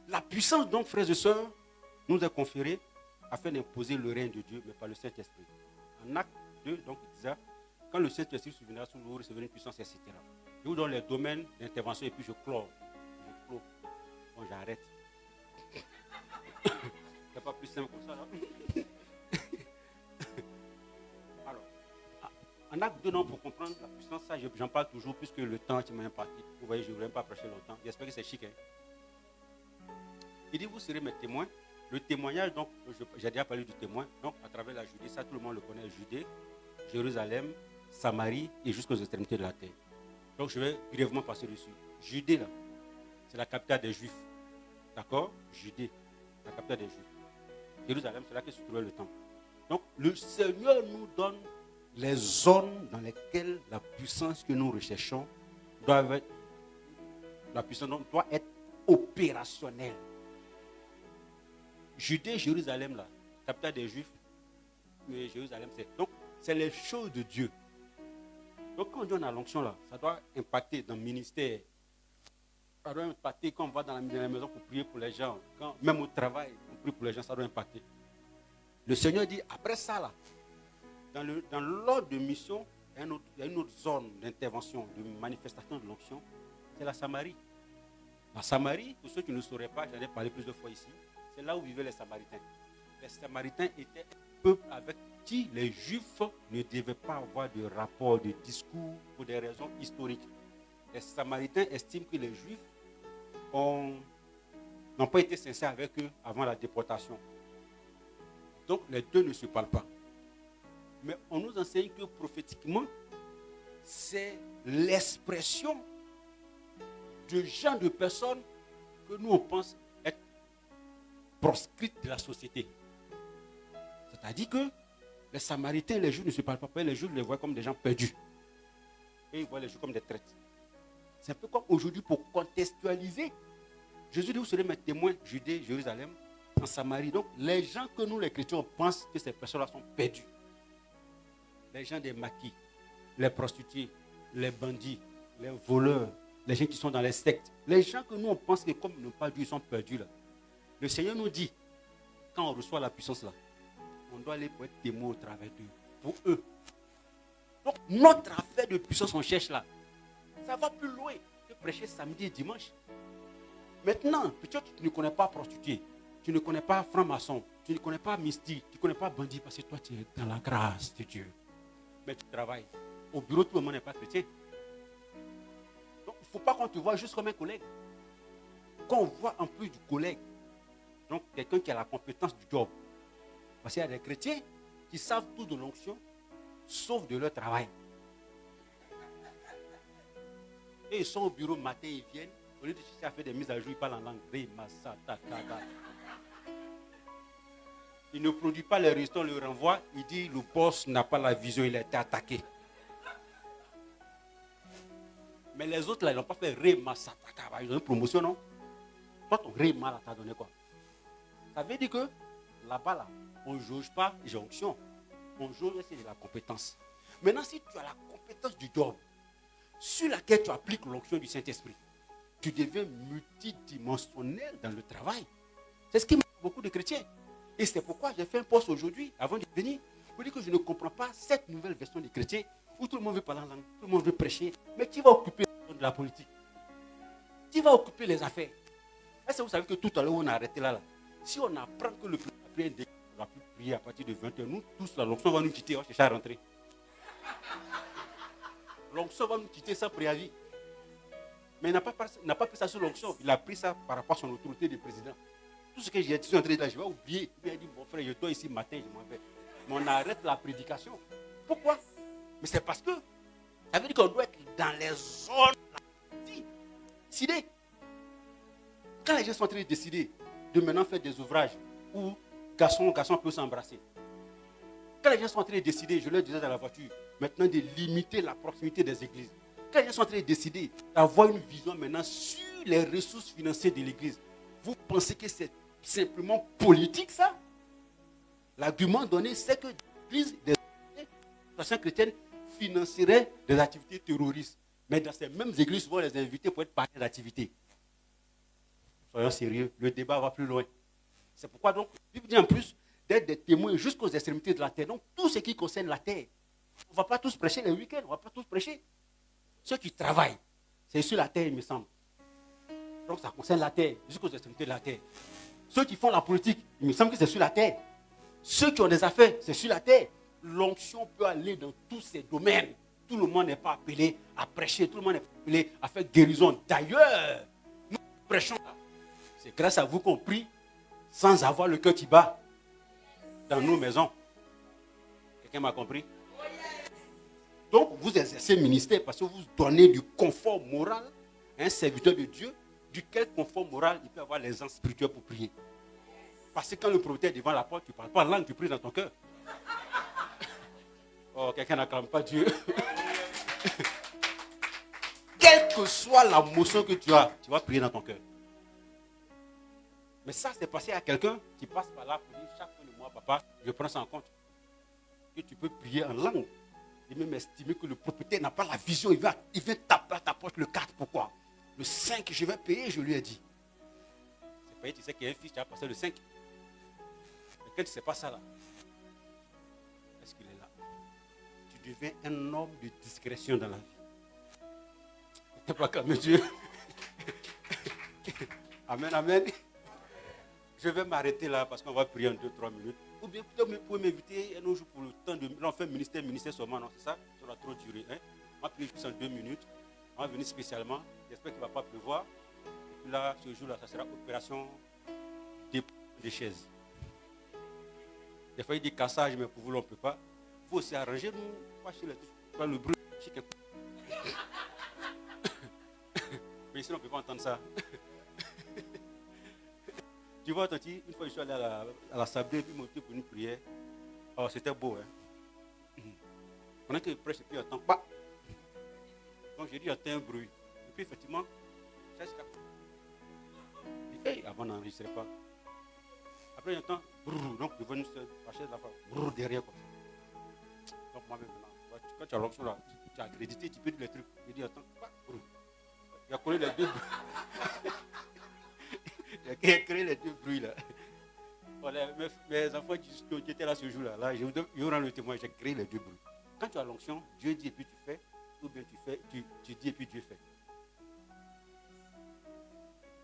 La puissance, donc, frères et sœurs, nous est conférée afin d'imposer le règne de Dieu, mais par le Saint-Esprit. En acte 2, donc, il disait, quand le Saint-Esprit souviendra sur vous, recevrez une puissance, etc. Je vous donne les domaines d'intervention et puis je clôt. Bon, j'arrête. C'est pas plus simple comme ça, là. Alors, en acte 2, non, pour comprendre la puissance, ça, j'en parle toujours, puisque le temps qui m'a imparti. Vous voyez, je ne voulais pas prêcher longtemps. J'espère que c'est chic. Il dit, vous serez mes témoins. Le témoignage, donc, j'ai déjà parlé du témoin. Donc, à travers la Judée, ça, tout le monde le connaît, Judée, Jérusalem, Samarie et jusqu'aux extrémités de la terre. Donc, je vais brièvement passer dessus. Judée, là, c'est la capitale des Juifs. D'accord? Judée, la capitale des Juifs. Jérusalem, c'est là que se trouvait le temple. Donc, le Seigneur nous donne les zones dans lesquelles la puissance que nous recherchons doit être opérationnelle. Judée, Jérusalem, là, capitale des Juifs, mais Jérusalem, c'est les choses de Dieu. Donc, quand on dit on a l'onction là, ça doit impacter dans le ministère. Ça doit impacter quand on va dans la maison pour prier pour les gens. Même au travail, on prie pour les gens, ça doit impacter. Le Seigneur dit, après ça, là, dans l'ordre de mission, il y a une autre zone d'intervention, de manifestation de l'onction, c'est la Samarie. La Samarie, pour ceux qui ne sauraient pas, j'en ai parlé plusieurs fois ici, c'est là où vivaient les Samaritains. Les Samaritains étaient un peuple avec dit les Juifs ne devaient pas avoir de rapport, de discours pour des raisons historiques. Les Samaritains estiment que les Juifs n'ont pas été sincères avec eux avant la déportation. Donc les deux ne se parlent pas. Mais on nous enseigne que prophétiquement, c'est l'expression de gens, de personnes que nous on pense être proscrites de la société. C'est-à-dire que les Samaritains et les Juifs ne se parlent pas. Les Juifs les voient comme des gens perdus. Et ils voient les Juifs comme des traîtres. C'est un peu comme aujourd'hui pour contextualiser. Jésus dit, vous serez mes témoins, Judée, Jérusalem, en Samarie. Donc, les gens que nous, les chrétiens, pensent que ces personnes-là sont perdues. Les gens des maquis, les prostituées, les bandits, les voleurs, les gens qui sont dans les sectes. Les gens que nous, on pense que comme ils n'ont pas Dieu, ils sont perdus là. Le Seigneur nous dit, quand on reçoit la puissance là, on doit aller pour être témoin au travers d'eux, pour eux. Donc, notre affaire de puissance, on cherche là. Ça va plus loin que prêcher samedi et dimanche. Maintenant, peut-être tu ne connais pas prostituée, tu ne connais pas franc-maçon, tu ne connais pas mystique, tu ne connais pas bandit, parce que toi, tu es dans la grâce de Dieu. Mais tu travailles. Au bureau, tout le monde n'est pas chrétien. Donc, il ne faut pas qu'on te voit juste comme un collègue. Qu'on voit en plus du collègue, donc quelqu'un qui a la compétence du job. Parce qu'il y a des chrétiens qui savent tout de l'onction, sauf de leur travail. Et ils sont au bureau matin, ils viennent. Au lieu de chercher à faire des mises à jour, ils parlent en langue. Il ne produit pas les résultats, on le renvoie. Il dit le boss n'a pas la vision, il a été attaqué. Mais les autres là, ils n'ont pas fait Rema-Sataka. Ils ont une promotion, non? Toi, ton Rema là, t'as donné quoi? Ça veut dire que là-bas, là, on ne juge pas jonction. On juge c'est de la compétence. Maintenant, si tu as la compétence du job, sur laquelle tu appliques l'onction du Saint-Esprit, tu deviens multidimensionnel dans le travail. C'est ce qui marque beaucoup de chrétiens. Et c'est pourquoi j'ai fait un post aujourd'hui, avant de venir, pour dire que je ne comprends pas cette nouvelle version des chrétiens, où tout le monde veut parler en langue, tout le monde veut prêcher, mais qui va occuper de la politique? Qui va occuper les affaires? Est-ce que vous savez que tout à l'heure, on a arrêté là, si on apprend que le président ne va plus prier à partir de 20h, nous tous, là, l'onction va nous quitter, on va chercher à rentrer. L'onction va nous quitter sans préavis. Mais il n'a pas pris ça sur l'onction. Il a pris ça par rapport à son autorité de président. Tout ce que j'ai dit en train de dire, je vais oublier. Il a dit, mon frère, je dois ici matin, je m'en vais. Mais on arrête la prédication. Pourquoi? Mais c'est parce que ça veut dire qu'on doit être dans les zones décidées. Quand les gens sont en train de décider de maintenant faire des ouvrages où garçon peut s'embrasser. Quand les gens sont en train de décider, je leur disais dans la voiture, maintenant de limiter la proximité des églises. Quand les gens sont en train de décider d'avoir une vision maintenant sur les ressources financières de l'église, vous pensez que c'est simplement politique ça? L'argument donné, c'est que l'église des associations chrétiennes financerait des activités terroristes. Mais dans ces mêmes églises, souvent les invités pour être partenaires d'activités. Soyons sérieux, le débat va plus loin. C'est pourquoi donc, Bible dit en plus d'être des témoins jusqu'aux extrémités de la terre. Donc tout ce qui concerne la terre, on ne va pas tous prêcher les week-ends, on ne va pas tous prêcher. Ceux qui travaillent, c'est sur la terre, il me semble. Donc ça concerne la terre, jusqu'aux extrémités de la terre. Ceux qui font la politique, il me semble que c'est sur la terre. Ceux qui ont des affaires, c'est sur la terre. L'onction peut aller dans tous ces domaines. Tout le monde n'est pas appelé à prêcher, tout le monde n'est pas appelé à faire guérison. D'ailleurs, nous prêchons là. C'est grâce à vous qu'on prie sans avoir le cœur qui bat dans nos maisons. Quelqu'un m'a compris? Donc, vous exercez le ministère parce que vous donnez du confort moral à un serviteur de Dieu, duquel confort moral il peut avoir les gens spirituels pour prier. Parce que quand le prophète est devant la porte, tu ne parles pas en langue, tu pries dans ton cœur. Oh, quelqu'un n'acclame pas Dieu. Quelle que soit la motion que tu as, tu vas prier dans ton cœur. Mais ça, c'est passé à quelqu'un qui passe par là pour dire chaque fin de mois, papa, je prends ça en compte. Que tu peux prier en langue. Et même estimer que le propriétaire n'a pas la vision. Il vient taper à ta porte le 4. Pourquoi? Le 5, je vais payer, je lui ai dit. C'est payé, tu sais qu'il y a un fils, tu as passé le 5. Mais quand tu ne sais pas ça là, est-ce qu'il est là? Tu deviens un homme de discrétion dans la vie. Tu n'es pas comme Dieu. Amen, amen. Je vais m'arrêter là parce qu'on va prier en 2-3 minutes. Ou bien peut-être vous pouvez m'inviter un autre jour pour le temps de. Là, on fait ministère seulement, non, c'est ça? Ça va trop durer. Hein? On va prier juste en 2 minutes. On va venir spécialement. J'espère qu'il ne va pas pleuvoir. Et puis là, ce jour-là, ça sera opération des chaises. Des fois, il dit cassage, mais pour vous, on ne peut pas. Il faut aussi arranger, nous, pas chez les trucs. Le bruit, chez quelqu'un. Mais ici, on ne peut pas entendre ça. Tu vois, Tati, une fois je suis allé à la Sablée, puis monté pour une prière. Oh, c'était beau, hein. On a que prêche et puis on entend pas. Donc j'ai dit, j'entends un bruit. Et puis effectivement, ça se capte. Hey, avant d'enregistrer pas. Après j'entends brrr, donc devant une chaise là, brrr, derrière comme ça. Donc moi-même maintenant, quand tu as l'onction là, tu as accrédité, tu peux dire les trucs. J'ai dit, attends, pas brrr. Il a collé les deux bruits. Il a créé les deux bruits là. Voilà, mes enfants qui étaient là ce jour-là, là, je vous rends le témoin, j'ai créé les deux bruits. Quand tu as l'onction, Dieu dit et puis tu fais, ou bien tu dis et puis Dieu fait.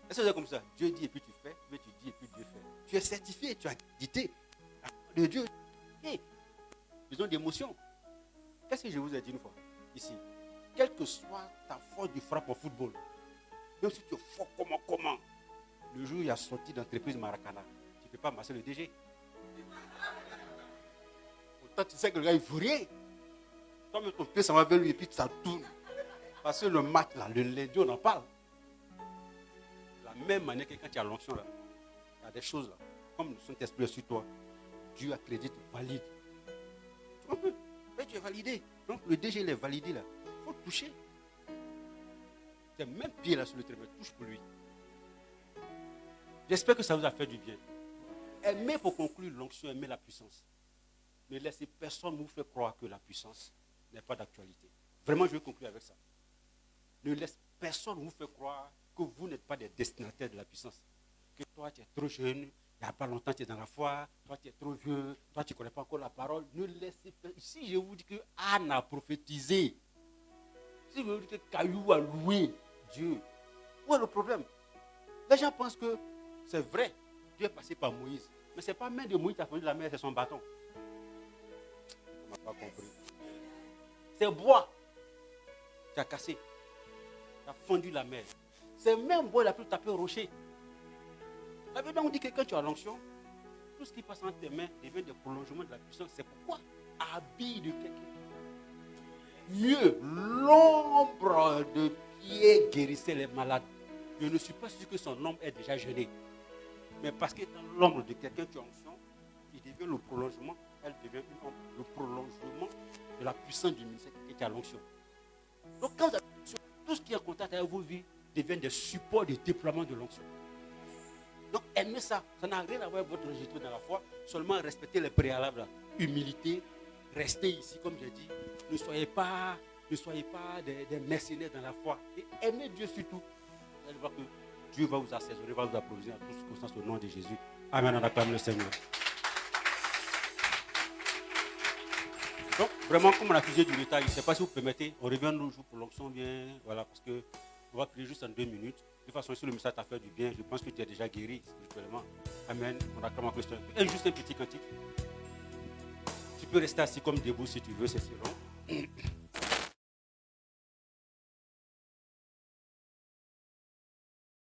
Est-ce que c'est comme ça? Dieu dit et puis tu fais, ou bien tu dis et puis Dieu fait. Tu es certifié, tu as accrédité de Dieu. Hey, besoin d'émotion. Qu'est-ce que je vous ai dit une fois ici? Quelle que soit ta force de frappe au football, même si tu es fort comment, le jour où il y a sorti d'entreprise Maracana, tu ne peux pas masser le DG. Pourtant, tu sais que le gars, il ne faut rien. Toi-même, ton pied, ça va vers lui et puis ça tourne. Parce que le match, là, le lundi, on en parle. De la même manière que quand tu as l'onction, là, il y a des choses, là, comme le Saint-Esprit est sur toi, Dieu accrédite, valide. Tu comprends? Mais tu es validé. Donc, le DG, il est validé, là. Il faut toucher. Tes mêmes pieds, là, sur le terrain, touche pour lui. J'espère que ça vous a fait du bien. Aimez pour conclure l'onction, aimez la puissance. Ne laissez personne vous faire croire que la puissance n'est pas d'actualité. Vraiment, je vais conclure avec ça. Ne laissez personne vous faire croire que vous n'êtes pas des destinataires de la puissance. Que toi, tu es trop jeune, il n'y a pas longtemps, tu es dans la foi, toi, tu es trop vieux, toi, tu ne connais pas encore la parole. Ne laissez pas. Si je vous dis que Anne a prophétisé, si je vous dis que Caillou a loué Dieu, où est le problème? Les gens pensent que c'est vrai, Dieu est passé par Moïse. Mais ce n'est pas main de Moïse qui a fondu la mer, c'est son bâton. On n'a pas compris. C'est bois qui a cassé, qui a fondu la mer. C'est même bois qui a pu taper au rocher. Ça veut donc dire que quand tu as l'onction, tout ce qui passe entre tes mains devient des prolongements de la puissance. C'est pourquoi habille de quelqu'un. Mieux, l'ombre de pied guérissait les malades. Je ne suis pas sûr que son ombre est déjà gelé. Mais parce que dans l'ombre de quelqu'un qui a onction, il devient le prolongement, elle devient une ombre, le prolongement de la puissance du ministère qui a l'onction. Donc quand vous avez l'onction, tout ce qui est en contact avec vos vies devient des supports de déploiement de l'onction. Donc aimez ça, ça n'a rien à voir avec votre registre dans la foi, seulement respectez les préalables, là. Humilité, restez ici comme j'ai dit, ne soyez pas des mercenaires dans la foi et aimez Dieu surtout. Vous allez voir que Dieu va vous assaisonner, va vous approvisionner à toutes circonstances au nom de Jésus. Amen, on acclame le Seigneur. Donc, vraiment, comme on a accusé du retard, je ne sais pas si vous permettez, on revient nos jours pour l'onction bien, voilà, parce qu'on va prier juste en 2 minutes. De toute façon, si le message t'a fait du bien, je pense que tu es déjà guéri spirituellement. Amen, on acclame le Seigneur. Et juste un petit cantique. Tu peux rester assis comme debout si tu veux, c'est si long.